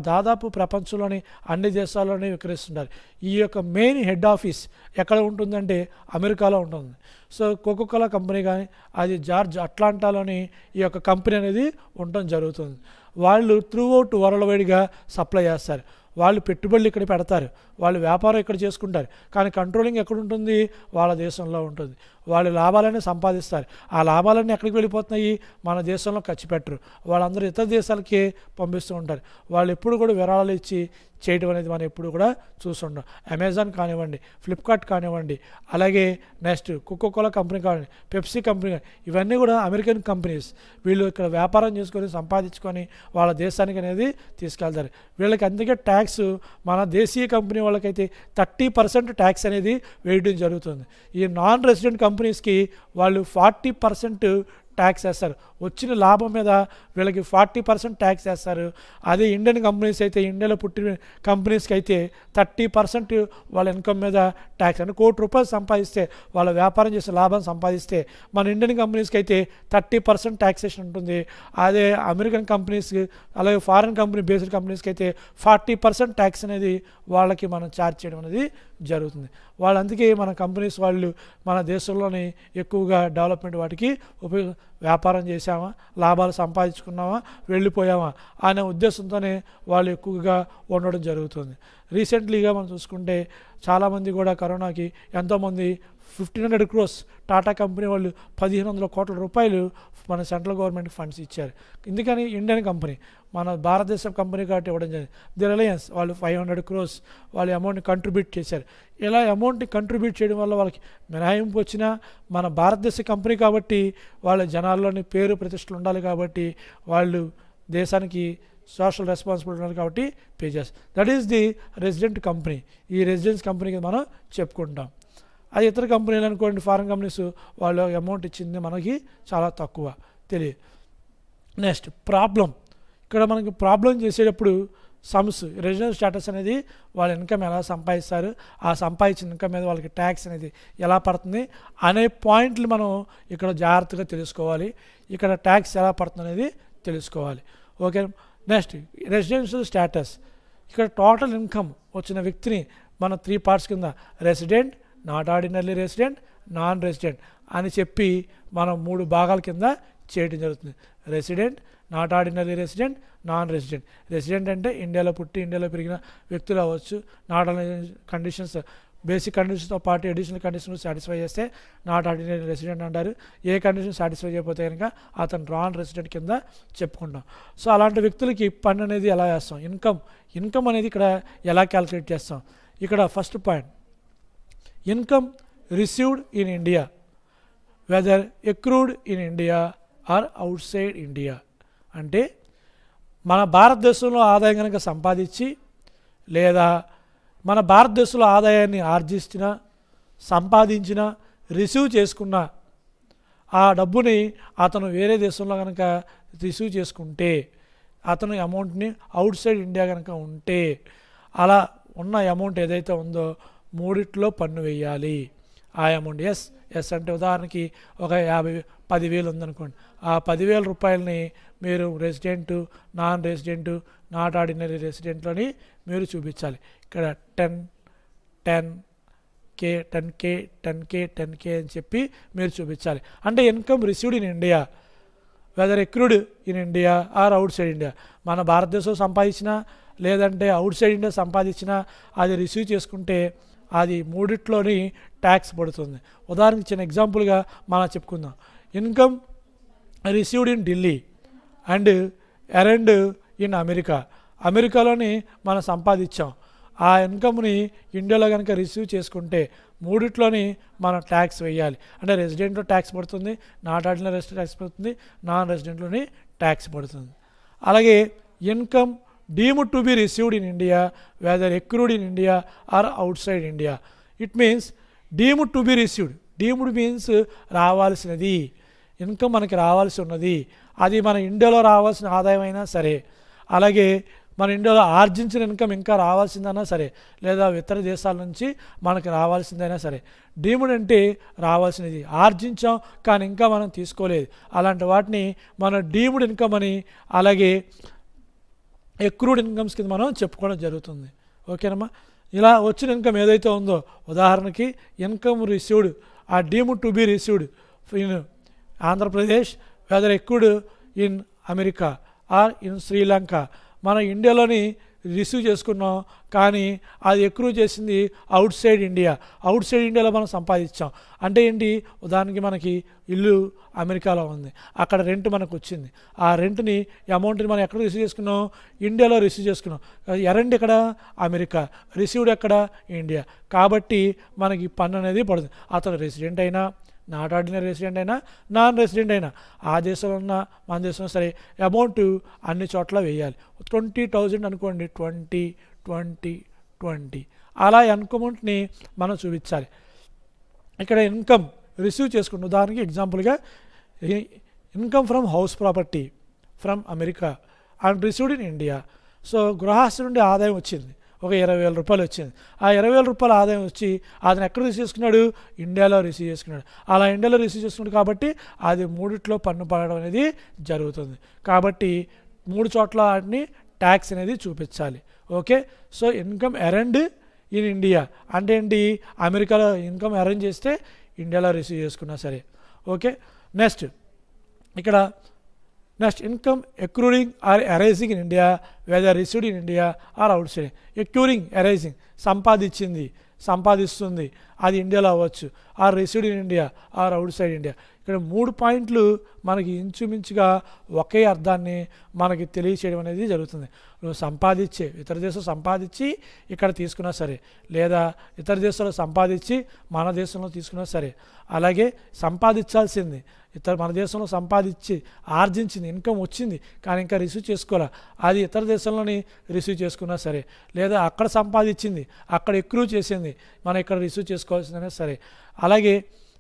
దాదాపు ప్రపంచంలోని అన్ని దేశాల్లోనే విక్రయిస్తున్నారు. ఈ యొక్క మెయిన్ హెడ్ ఆఫీస్ ఎక్కడ ఉంటుందంటే అమెరికాలో ఉంటుంది. సో కోకోకోలా కంపెనీ కానీ అది జార్జ్ అట్లాంటాలోని ఈ యొక్క కంపెనీ అనేది ఉండటం జరుగుతుంది. వాళ్ళు త్రూ అవుట్ వరల్డ్ వైడ్గా సప్లై చేస్తారు. వాళ్ళు పెట్టుబడులు ఇక్కడ పెడతారు, వాళ్ళు వ్యాపారం ఇక్కడ చేసుకుంటారు, కానీ కంట్రోలింగ్ ఎక్కడ ఉంటుంది? వాళ్ళ దేశంలో ఉంటుంది. వాళ్ళు లాభాలన్నీ సంపాదిస్తారు. ఆ లాభాలన్నీ ఎక్కడికి వెళ్ళిపోతున్నాయి? మన దేశంలో ఖర్చు పెట్టరు, వాళ్ళందరూ ఇతర దేశాలకి పంపిస్తూ ఉంటారు. వాళ్ళు ఎప్పుడు కూడా విరాళాలు ఇచ్చి చేయడం అనేది మనం ఎప్పుడు కూడా చూస్తుంటాం. అమెజాన్ కానివ్వండి, ఫ్లిప్కార్ట్ కానివ్వండి, అలాగే నెక్స్ట్ కోకోకోలా కంపెనీ కానివ్వండి, పెప్సీ కంపెనీ కానీ, ఇవన్నీ కూడా అమెరికన్ కంపెనీస్. వీళ్ళు ఇక్కడ వ్యాపారం చేసుకొని సంపాదించుకొని వాళ్ళ దేశానికి అనేది తీసుకెళ్తారు. వీళ్ళకి అందుకే ట్యాక్స్ మన దేశీయ కంపెనీ వాళ్ళకైతే 30% ట్యాక్స్ అనేది వేయడం జరుగుతుంది. ఈ నాన్ రెసిడెంట్ కంపెనీస్కి వాళ్ళు 40% ట్యాక్స్ వేస్తారు. వచ్చిన లాభం మీద వీళ్ళకి 40% ట్యాక్స్ వేస్తారు. అదే ఇండియన్ కంపెనీస్ అయితే, ఇండియాలో పుట్టిన కంపెనీస్కి అయితే 30% వాళ్ళ ఇన్కమ్ మీద ట్యాక్స్. అంటే ₹1,00,00,000 సంపాదిస్తే, వాళ్ళ వ్యాపారం చేసే లాభం సంపాదిస్తే మన ఇండియన్ కంపెనీస్కి అయితే 30% ట్యాక్సేషన్ ఉంటుంది. అదే అమెరికన్ కంపెనీస్కి అలాగే ఫారిన్ కంపెనీ బేస్డ్ కంపెనీస్కి అయితే 40% ట్యాక్స్ అనేది వాళ్ళకి మనం ఛార్జ్ చేయడం అనేది జరుగుతుంది. వాళ్ళందుకే మన కంపెనీస్ వాళ్ళు మన దేశంలోని ఎక్కువగా డెవలప్మెంట్ వాటికి వ్యాపారం చేసామా, లాభాలు సంపాదించుకున్నామా, వెళ్ళిపోయామా అనే ఉద్దేశంతోనే వాళ్ళు ఎక్కువగా ఉండడం జరుగుతుంది. రీసెంట్లీగా మనం చూసుకుంటే చాలామంది కూడా కరోనాకి ఎంతోమంది 1,500 crores టాటా కంపెనీ వాళ్ళు 1,500 కోట్ల రూపాయలు మన సెంట్రల్ గవర్నమెంట్ ఫండ్స్ ఇచ్చారు. ఎందుకని? ఇండియన్ కంపెనీ, మన భారతదేశం కంపెనీ కాబట్టి ఇవ్వడం జరిగింది. ది రిలయన్స్ వాళ్ళు 500 crores వాళ్ళ అమౌంట్ని కంట్రిబ్యూట్ చేశారు. ఇలా అమౌంట్ని కంట్రిబ్యూట్ చేయడం వల్ల వాళ్ళకి మినహాయింపు వచ్చినా మన భారతదేశ కంపెనీ కాబట్టి వాళ్ళ జనాల్లోని పేరు ప్రతిష్టలు ఉండాలి కాబట్టి వాళ్ళు దేశానికి సోషల్ రెస్పాన్సిబిలిటీ ఉండాలి కాబట్టి పే చేస్తారు. That is the resident company. ఈ రెసిడెన్స్ కంపెనీకి మనం చెప్పుకుంటాం. అది ఇతర కంపెనీలు అనుకోండి, ఫారిన్ కంపెనీస్ వాళ్ళు అమౌంట్ ఇచ్చింది మనకి చాలా తక్కువ తెలియదు. Next problem. ఇక్కడ మనకి ప్రాబ్లం చేసేటప్పుడు సమ్స్, రెసిడెన్స్ స్టేటస్ అనేది వాళ్ళ ఇన్కమ్ ఎలా సంపాదిస్తారు, ఆ సంపాదించిన ఇన్కమ్ మీద వాళ్ళకి ట్యాక్స్ అనేది ఎలా పడుతుంది అనే పాయింట్లు మనం ఇక్కడ జాగ్రత్తగా తెలుసుకోవాలి. ఇక్కడ ట్యాక్స్ ఎలా పడుతుంది అనేది తెలుసుకోవాలి. ఓకే. Next residential status. ఇక్కడ టోటల్ ఇన్కమ్ వచ్చిన వ్యక్తిని మనం 3 parts కింద resident, not ordinary resident, non resident అని చెప్పి మనం 3 భాగాల కింద చేయడం జరుగుతుంది. Resident, not ordinary resident, non resident. Resident అంటే ఇండియాలో పుట్టి ఇండియాలో పెరిగిన వ్యక్తులు అవ్వచ్చు. నాట్ ఆర్డినరీ కండిషన్స్, బేసిక్ కండిషన్స్తో పాటు అడిషనల్ కండిషన్స్ సాటిస్ఫై చేస్తే నాట్ ఆర్డినరీ రెసిడెంట్ అంటారు. ఏ కండిషన్ సాటిస్ఫై చేయకపోతే కనుక అతను నాన్ రెసిడెంట్ కింద చెప్పుకుంటాం. సో అలాంటి వ్యక్తులకి పన్ను అనేది ఎలా వేస్తాం? ఇన్కమ్ అనేది ఇక్కడ ఎలా క్యాలిక్యులేట్ చేస్తాం? ఇక్కడ first point, income received in India whether accrued in India or outside India. అంటే మన భారతదేశంలో ఆదాయం కనుక సంపాదించి లేదా మన భారతదేశంలో ఆదాయాన్ని ఆర్జించిన, సంపాదించిన రిసీవ్ చేసుకున్న ఆ డబ్బుని అతను వేరే దేశంలో కనుక రిసీవ్ చేసుకుంటే, అతను అమౌంట్ని అవుట్ సైడ్ ఇండియా కనుక ఉంటే, అలా ఉన్న అమౌంట్ ఏదైతే ఉందో మూడిట్లో పన్ను వేయాలి. ఆ అమౌంట్ ఎస్ అంటే ఉదాహరణకి ఒక 10,000 ఉందనుకోండి. ఆ 10,000 రూపాయలని మీరు resident, non resident, not ordinary రెసిడెంట్లోని మీరు చూపించాలి. ఇక్కడ 10K అని చెప్పి మీరు చూపించాలి. అంటే income received in India, whether accrued in India or outside India. మన భారతదేశం సంపాదించినా లేదంటే అవుట్ సైడ్ ఇండియా సంపాదించినా అది రిసీవ్ చేసుకుంటే అది మూడిట్లోని ట్యాక్స్ పడుతుంది. ఉదాహరణకి చిన్న ఎగ్జాంపుల్గా మనం చెప్పుకుందాం. Income received in Delhi and earned in America. అమెరికాలోని మనం సంపాదించాం. ఆ ఇన్కమ్ని ఇండియాలో కనుక రిసీవ్ చేసుకుంటే మూడిట్లోని మనం ట్యాక్స్ వేయాలి. అంటే రెసిడెంట్లో ట్యాక్స్ పడుతుంది, నాట్ ఆర్డినరీ రెసిడెంట్ ట్యాక్స్ పడుతుంది, నాన్ రెసిడెంట్లోని ట్యాక్స్ పడుతుంది. అలాగే income deemed to be received in India whether accrued in India or outside India. It means deemed to be received. Deemed means రావాల్సినది, income మనకి రావాల్సి ఉన్నది, అది మన ఇండియాలో రావాల్సిన ఆదాయం అయినా సరే, అలాగే మన ఇండియాలో ఆర్జించిన ఇన్కమ్ ఇంకా రావాల్సిందైనా సరే, లేదా ఇతర దేశాల నుంచి మనకి రావాల్సిందైనా సరే. డీమ్డ్ అంటే రావాల్సినది, ఆర్జించాం కానీ ఇంకా మనం తీసుకోలేదు, అలాంటి వాటిని మన డీమ్డ్ ఇన్కమ్ అని, అలాగే ఎక్రూడ్ ఇన్కమ్స్ కింద మనం చెప్పుకోవడం జరుగుతుంది. ఓకేనమ్మా. ఇలా వచ్చిన ఇన్కమ్ ఏదైతే ఉందో, ఉదాహరణకి income received, or deemed to be received in Andhra Pradesh whether accrued in America or in Sri Lanka. మన ఇండియాలోని రిసీవ్ చేసుకున్నాం కానీ అది ఎక్రూ చేసింది outside India. Outside ఇండియాలో మనం సంపాదించాం. అంటే ఏంటి, ఉదాహరణకి మనకి ఇల్లు అమెరికాలో ఉంది, అక్కడ రెంట్ మనకు వచ్చింది. ఆ రెంట్ని అమౌంట్ని మనం ఎక్కడ రిసీవ్ చేసుకున్నాం, ఇండియాలో రిసీవ్ చేసుకున్నాం. ఎరండ్ ఎక్కడ, అమెరికా, రిసీవ్డ్ ఎక్కడ, ఇండియా. కాబట్టి మనకి పన్ను అనేది పడుతుంది. అతను రెసిడెంట్ అయినా, నాట్ ఆర్డినరీ రెసిడెంట్ అయినా, నాన్ రెసిడెంట్ అయినా, ఆ దేశంలో ఉన్న మన దేశంలో సరే అమౌంట్ అన్ని చోట్ల వేయాలి. 20,000 అనుకోండి, 20 అలా అమౌంట్ని మనం చూపించాలి. ఇక్కడ ఇన్కమ్ రిసీవ్ చేసుకుంటాం. ఉదాహరణకి ఎగ్జాంపుల్గా income from house property from America and received in India. So గృహస్థ నుండి ఆదాయం వచ్చింది, ఒక 20,000 రూపాయలు వచ్చింది. ఆ 20,000 రూపాయల ఆదాయం వచ్చి అతను ఎక్కడ రిసీవ్ చేసుకున్నాడు, ఇండియాలో రిసీవ్ చేసుకున్నాడు. అలా ఇండియాలో రిసీవ్ చేసుకున్నాడు కాబట్టి అది మూడిట్లో పన్ను పడడం అనేది జరుగుతుంది. కాబట్టి మూడు చోట్ల వాటిని ట్యాక్స్ అనేది చూపించాలి. Okay. So income earned in India అంటే ఏంటి, అమెరికాలో ఇన్కమ్ ఎర్న్ చేస్తే ఇండియాలో రిసీవ్ చేసుకున్నా సరే. Okay. Next income accruing or arising in India whether received in India or outside. Accruing, arising, సంపాదిస్తుంది, అది ఇండియాలో అవ్వచ్చు, or received in India or outside India. ఇక్కడ 3 పాయింట్లు మనకి ఇంచుమించుగా ఒకే అర్థాన్ని మనకి తెలియచేయడం అనేది జరుగుతుంది. నువ్వు సంపాదించే ఇతర దేశం సంపాదించి ఇక్కడ తీసుకున్నా సరే, లేదా ఇతర దేశాల్లో సంపాదించి మన దేశంలో తీసుకున్నా సరే, అలాగే సంపాదించాల్సింది మన దేశంలో సంపాదించి ఆర్జించింది, ఇన్కమ్ వచ్చింది కానీ ఇంకా రిసీవ్ చేసుకోవాలా, అది ఇతర దేశంలోని రిసీవ్ చేసుకున్నా సరే, లేదా అక్కడ సంపాదించింది అక్కడ ఎక్రూ చేసింది మనం ఇక్కడ రిసీవ్ చేసుకోవాల్సిందనే సరే, అలాగే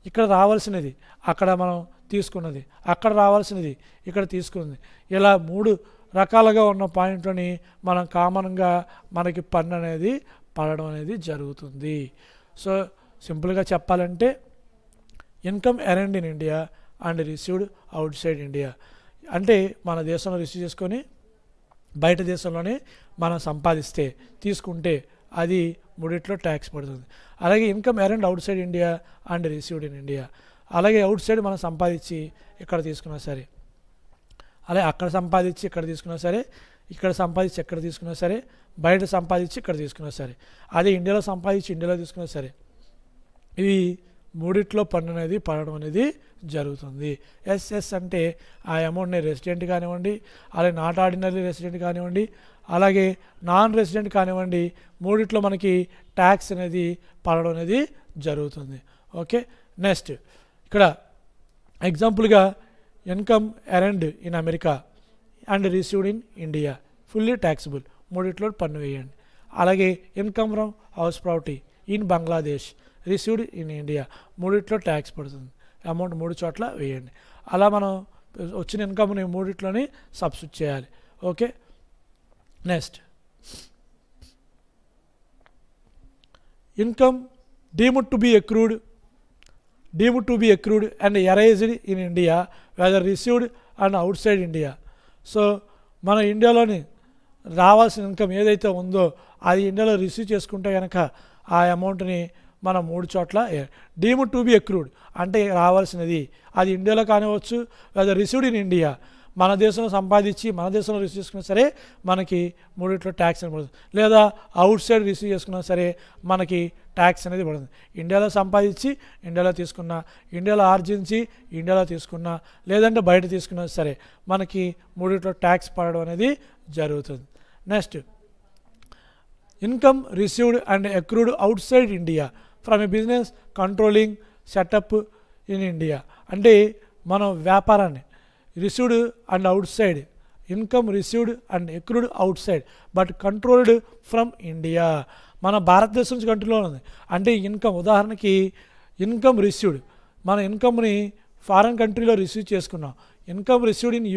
ఇక్కడ రావాల్సినది అక్కడ మనం తీసుకున్నది, అక్కడ రావాల్సినది ఇక్కడ తీసుకుంది, ఇలా 3 రకాలుగా ఉన్న పాయింట్లని మనం కామన్గా మనకి పన్ను అనేది పడడం అనేది జరుగుతుంది. సో సింపుల్గా చెప్పాలంటే income earned in India and received outside India అంటే మన దేశంలో రిసీవ్ చేసుకొని బయట దేశంలోనే మనం సంపాదిస్తే తీసుకుంటే అది మూడిట్లో ట్యాక్స్ పడుతుంది. అలాగే income earned out side India and received in India, అలాగే అవుట్ సైడ్ మనం సంపాదించి ఇక్కడ తీసుకున్నా సరే, అలాగే అక్కడ సంపాదించి ఇక్కడ తీసుకున్నా సరే, ఇక్కడ సంపాదించి ఎక్కడ తీసుకున్నా సరే, బయట సంపాదించి ఇక్కడ తీసుకున్నా సరే, అదే ఇండియాలో సంపాదించి ఇండియాలో తీసుకున్నా సరే, ఇవి మూడిట్లో పన్ను అనేది పడడం అనేది జరుగుతుంది. ఎస్ఎస్ అంటే ఆ అమౌంట్ని రెసిడెంట్ కానివ్వండి, అలాగే నాట్ ఆర్డినరీ రెసిడెంట్ కానివ్వండి, అలాగే నాన్ రెసిడెంట్ కానివ్వండి, మూడిట్లో మనకి ట్యాక్స్ అనేది పడడం అనేది జరుగుతుంది. ఓకే. నెక్స్ట్ ఇక్కడ ఎగ్జాంపుల్గా income earned in America and received in India fully taxable, మూడిట్లో పన్ను వేయండి. అలాగే income from house property in Bangladesh received in India మూడిట్లో ట్యాక్స్ పడుతుంది. అమౌంట్ 3 చోట్ల వేయండి. అలా మనం వచ్చిన ఇన్కమ్ని మూడిట్లోని సబ్స్టిట్యూట్ చేయాలి. Okay, next income deemed to be accrued and arised in India whether received and outside India. So మన ఇండియాలోని రావాల్సిన ఇన్కమ్ ఏదైతే ఉందో అది ఇండియాలో రిసీవ్ చేసుకుంటే కనుక ఆ అమౌంట్ని మనం 3 చోట్ల డీమ్డ్ టు బి అక్రూడ్ అంటే రావాల్సినది అది ఇండియాలో కానివచ్చు లేదా రిసీవ్డ్ ఇన్ ఇండియా మన దేశంలో సంపాదించి మన దేశంలో రిసీవ్ చేసుకున్నా సరే మనకి మూడిట్లో ట్యాక్స్ అని పడుతుంది. లేదా అవుట్ సైడ్ రిసీవ్ చేసుకున్నా సరే మనకి ట్యాక్స్ అనేది పడుతుంది. ఇండియాలో సంపాదించి ఇండియాలో తీసుకున్నా, ఇండియాలో ఆర్జించి ఇండియాలో తీసుకున్నా, లేదంటే బయట తీసుకున్నా సరే మనకి మూడిట్లో ట్యాక్స్ పడడం అనేది జరుగుతుంది. Next income received and accrued out side India from A business controlling setup in India. అంటే మనం వ్యాపారాన్ని received and out side income received and accrued out side but controlled from India మన భారతదేశం నుంచి కంట్రోల్లో ఉంది. అంటే ఇన్కమ్ ఉదాహరణకి ఇన్కమ్ రిసీవ్డ్ మన ఇన్కమ్ని ఫారెన్ కంట్రీలో రిసీవ్ చేసుకున్నాం. ఇన్కమ్ రిసీవ్డ్ ఇన్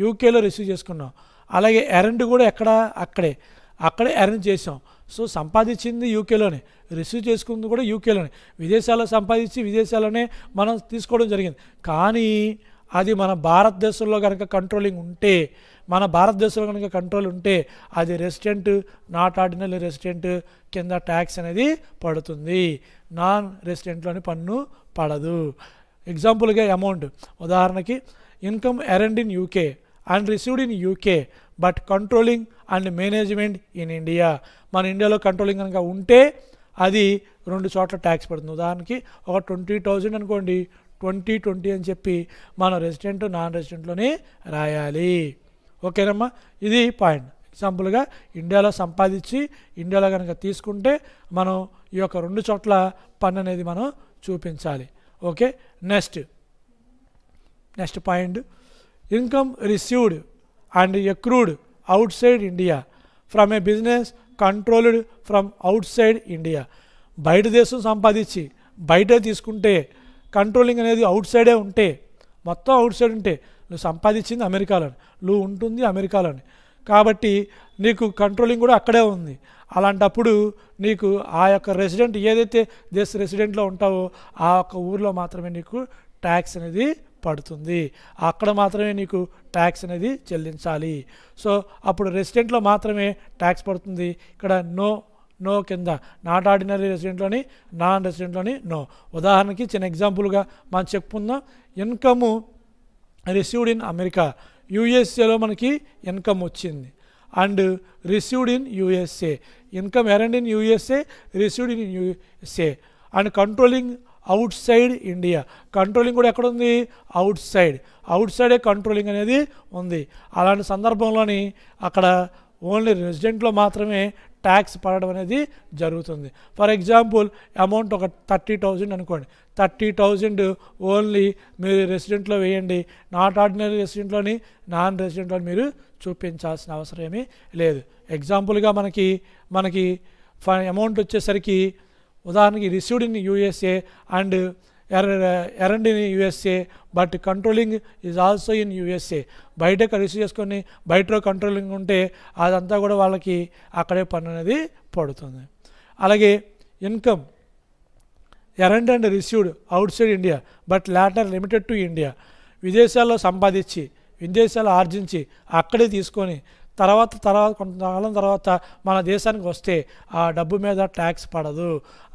యూకేలో రిసీవ్ చేసుకున్నాం. అలాగే ఎర్న్డ్ కూడా అక్కడే ఎర్న్ చేసాం. సో సంపాదించింది యూకేలోనే, రిసీవ్ చేసుకుంది కూడా యూకేలోనే, విదేశాల్లో సంపాదించి విదేశాల్లోనే మనం తీసుకోవడం జరిగింది. కానీ అది మన భారతదేశంలో కనుక కంట్రోలింగ్ ఉంటే మన భారతదేశంలో కనుక కంట్రోల్ ఉంటే అది రెసిడెంట్ నాట్ ఆర్డినరీ రెసిడెంట్ కింద ట్యాక్స్ అనేది పడుతుంది. నాన్ రెసిడెంట్లోని పన్ను పడదు. ఎగ్జాంపుల్గా అమౌంట్ ఉదాహరణకి income earned in UK and received in UK but controlling and management in India మన ఇండియాలో కంట్రోలింగ్ కనుక ఉంటే అది 2 చోట్ల ట్యాక్స్ పడుతుంది. ఉదాహరణకి ఒక 20,000 అనుకోండి, 2020 అని చెప్పి మన రెసిడెంట్ నాన్ రెసిడెంట్లోనే రాయాలి. ఓకేనమ్మా, ఇది పాయింట్. ఎగ్జాంపుల్గా ఇండియాలో సంపాదించి ఇండియాలో కనుక తీసుకుంటే మనం ఈ యొక్క 2 చోట్ల పన్ను అనేది మనం చూపించాలి. Okay, next point income received and accrued out side India from A business controlled from out side India. బయట దేశం సంపాదించి బయటే తీసుకుంటే కంట్రోలింగ్ అనేది అవుట్ సైడే ఉంటే మొత్తం అవుట్ సైడ్ ఉంటే నువ్వు సంపాదించింది అమెరికాలోని, నువ్వు ఉంటుంది అమెరికాలోని, కాబట్టి నీకు కంట్రోలింగ్ కూడా అక్కడే ఉంది. అలాంటప్పుడు నీకు ఆ యొక్క రెసిడెంట్ ఏదైతే దేశ రెసిడెంట్లో ఉంటావో ఆ యొక్క ఊరిలో మాత్రమే నీకు ట్యాక్స్ అనేది పడుతుంది. అక్కడ మాత్రమే నీకు ట్యాక్స్ అనేది చెల్లించాలి. సో అప్పుడు రెసిడెంట్లో మాత్రమే ట్యాక్స్ పడుతుంది. ఇక్కడ నో కింద నాట్ ఆర్డినరీ రెసిడెంట్లోని నాన్ రెసిడెంట్లోని నో. ఉదాహరణకి చిన్న ఎగ్జాంపుల్గా మనం చెప్పుకుందాం. ఇన్కమ్ రిసీవ్డ్ ఇన్ అమెరికా యూఎస్ఏలో మనకి ఇన్కమ్ వచ్చింది and received in USA, income earned in USA received in USA and controlling out side India. Controlling కూడా ఎక్కడ ఉంది? అవుట్ సైడే కంట్రోలింగ్ అనేది ఉంది. అలాంటి సందర్భంలోని అక్కడ ఓన్లీ రెసిడెంట్లో మాత్రమే ట్యాక్స్ పడడం అనేది జరుగుతుంది. ఫర్ ఎగ్జాంపుల్ అమౌంట్ ఒక 30,000 అనుకోండి, 30,000 ఓన్లీ మీరు రెసిడెంట్లో వేయండి, నాట్ ఆర్డినరీ రెసిడెంట్లోని నాన్ రెసిడెంట్లోని మీరు చూపించాల్సిన అవసరం ఏమీ లేదు. ఎగ్జాంపుల్గా మనకి అమౌంట్ వచ్చేసరికి ఉదాహరణకి received in USA and earned in USA but controlling is also in USA. బయట రిసీవ్ చేసుకొని బయట కంట్రోలింగ్ ఉంటే అదంతా కూడా వాళ్ళకి అక్కడే పన్ను అనేది పడుతుంది. అలాగే income earned and received outside India but later limited to India. విదేశాల్లో సంపాదించి విదేశాల్లో ఆర్జించి అక్కడే తీసుకొని తర్వాత కొంతకాలం తర్వాత మన దేశానికి వస్తే ఆ డబ్బు మీద ట్యాక్స్ పడదు.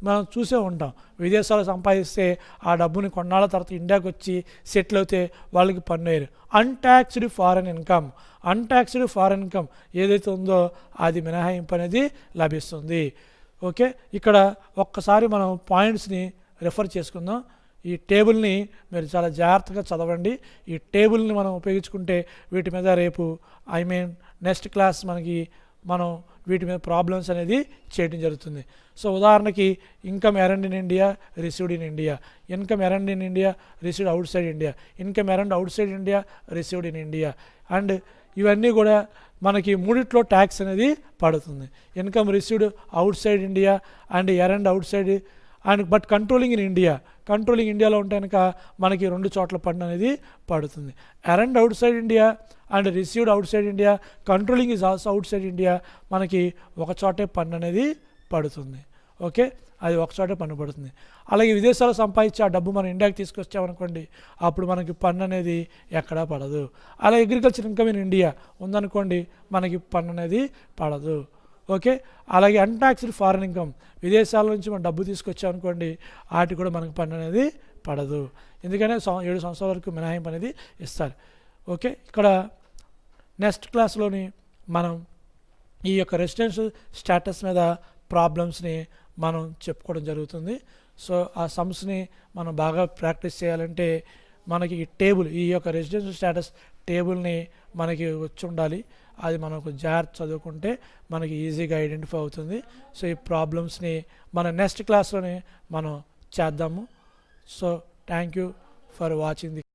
మనం చూసే ఉంటాం, విదేశాల్లో సంపాదిస్తే ఆ డబ్బుని కొన్నాళ్ళ తర్వాత ఇండియాకి వచ్చి సెటిల్ అవుతే వాళ్ళకి పన్ను వేయరు. అన్ట్యాక్స్డ్ ఫారెన్ ఇన్కమ్ ఏదైతే ఉందో అది మినహాయింపు అనేది లభిస్తుంది. ఓకే, ఇక్కడ ఒక్కసారి మనం పాయింట్స్ని రెఫర్ చేసుకుందాం. ఈ టేబుల్ని మీరు చాలా జాగ్రత్తగా చదవండి. ఈ టేబుల్ని మనం ఉపయోగించుకుంటే వీటి మీద రేపు నెక్స్ట్ క్లాస్ మనం వీటి మీద ప్రాబ్లమ్స్ అనేది చేయడం జరుగుతుంది. సో ఉదాహరణకి income earned in India received in India, income earned in India received outside India, income earned out side India received in India and ఇవన్నీ కూడా మనకి మూడిట్లో ట్యాక్స్ అనేది పడుతుంది. Income received outside India and earned out side and but controlling in India, controlling ఇండియాలో ఉంటే కనుక మనకి 2 చోట్ల పన్ను అనేది పడుతుంది. Around out side India and received outside India, controlling is also out side India, మనకి ఒక చోటే పన్ను అనేది పడుతుంది. ఓకే, అది ఒక చోటే పన్ను పడుతుంది. అలాగే విదేశాల్లో సంపాదించి ఆ డబ్బు మనం ఇండియాకి తీసుకొచ్చామనుకోండి, అప్పుడు మనకి పన్ను అనేది ఎక్కడా పడదు. అలాగే అగ్రికల్చర్ ఇన్కమ్ ఇన్ ఇండియా ఉందనుకోండి, మనకి పన్ను అనేది పడదు. ఓకే, అలాగే అన్టాక్స్డ్ ఫారెన్ ఇన్కమ్, విదేశాల నుంచి మనం డబ్బు తీసుకొచ్చామనుకోండి, వాటికి కూడా మనకి పన్ను అనేది పడదు. ఎందుకంటే 7 సంవత్సరాల వరకు మినహాయింపు అనేది ఇస్తారు. ఓకే, ఇక్కడ నెక్స్ట్ క్లాస్లోని మనం ఈ యొక్క రెసిడెన్షియల్ స్టేటస్ మీద ప్రాబ్లమ్స్ని మనం చెప్పుకోవడం జరుగుతుంది. సో ఆ సమ్స్ని మనం బాగా ప్రాక్టీస్ చేయాలంటే మనకి ఈ టేబుల్, ఈ యొక్క రెసిడెన్షియల్ స్టేటస్ టేబుల్ని మనకి వచ్చి ఉండాలి. అది మనకు జాగ్రత్త చదువుకుంటే మనకి ఈజీగా ఐడెంటిఫై అవుతుంది. సో ఈ ప్రాబ్లమ్స్ని మన నెక్స్ట్ క్లాస్లోనే మనం చేద్దాము. So thank you for watching the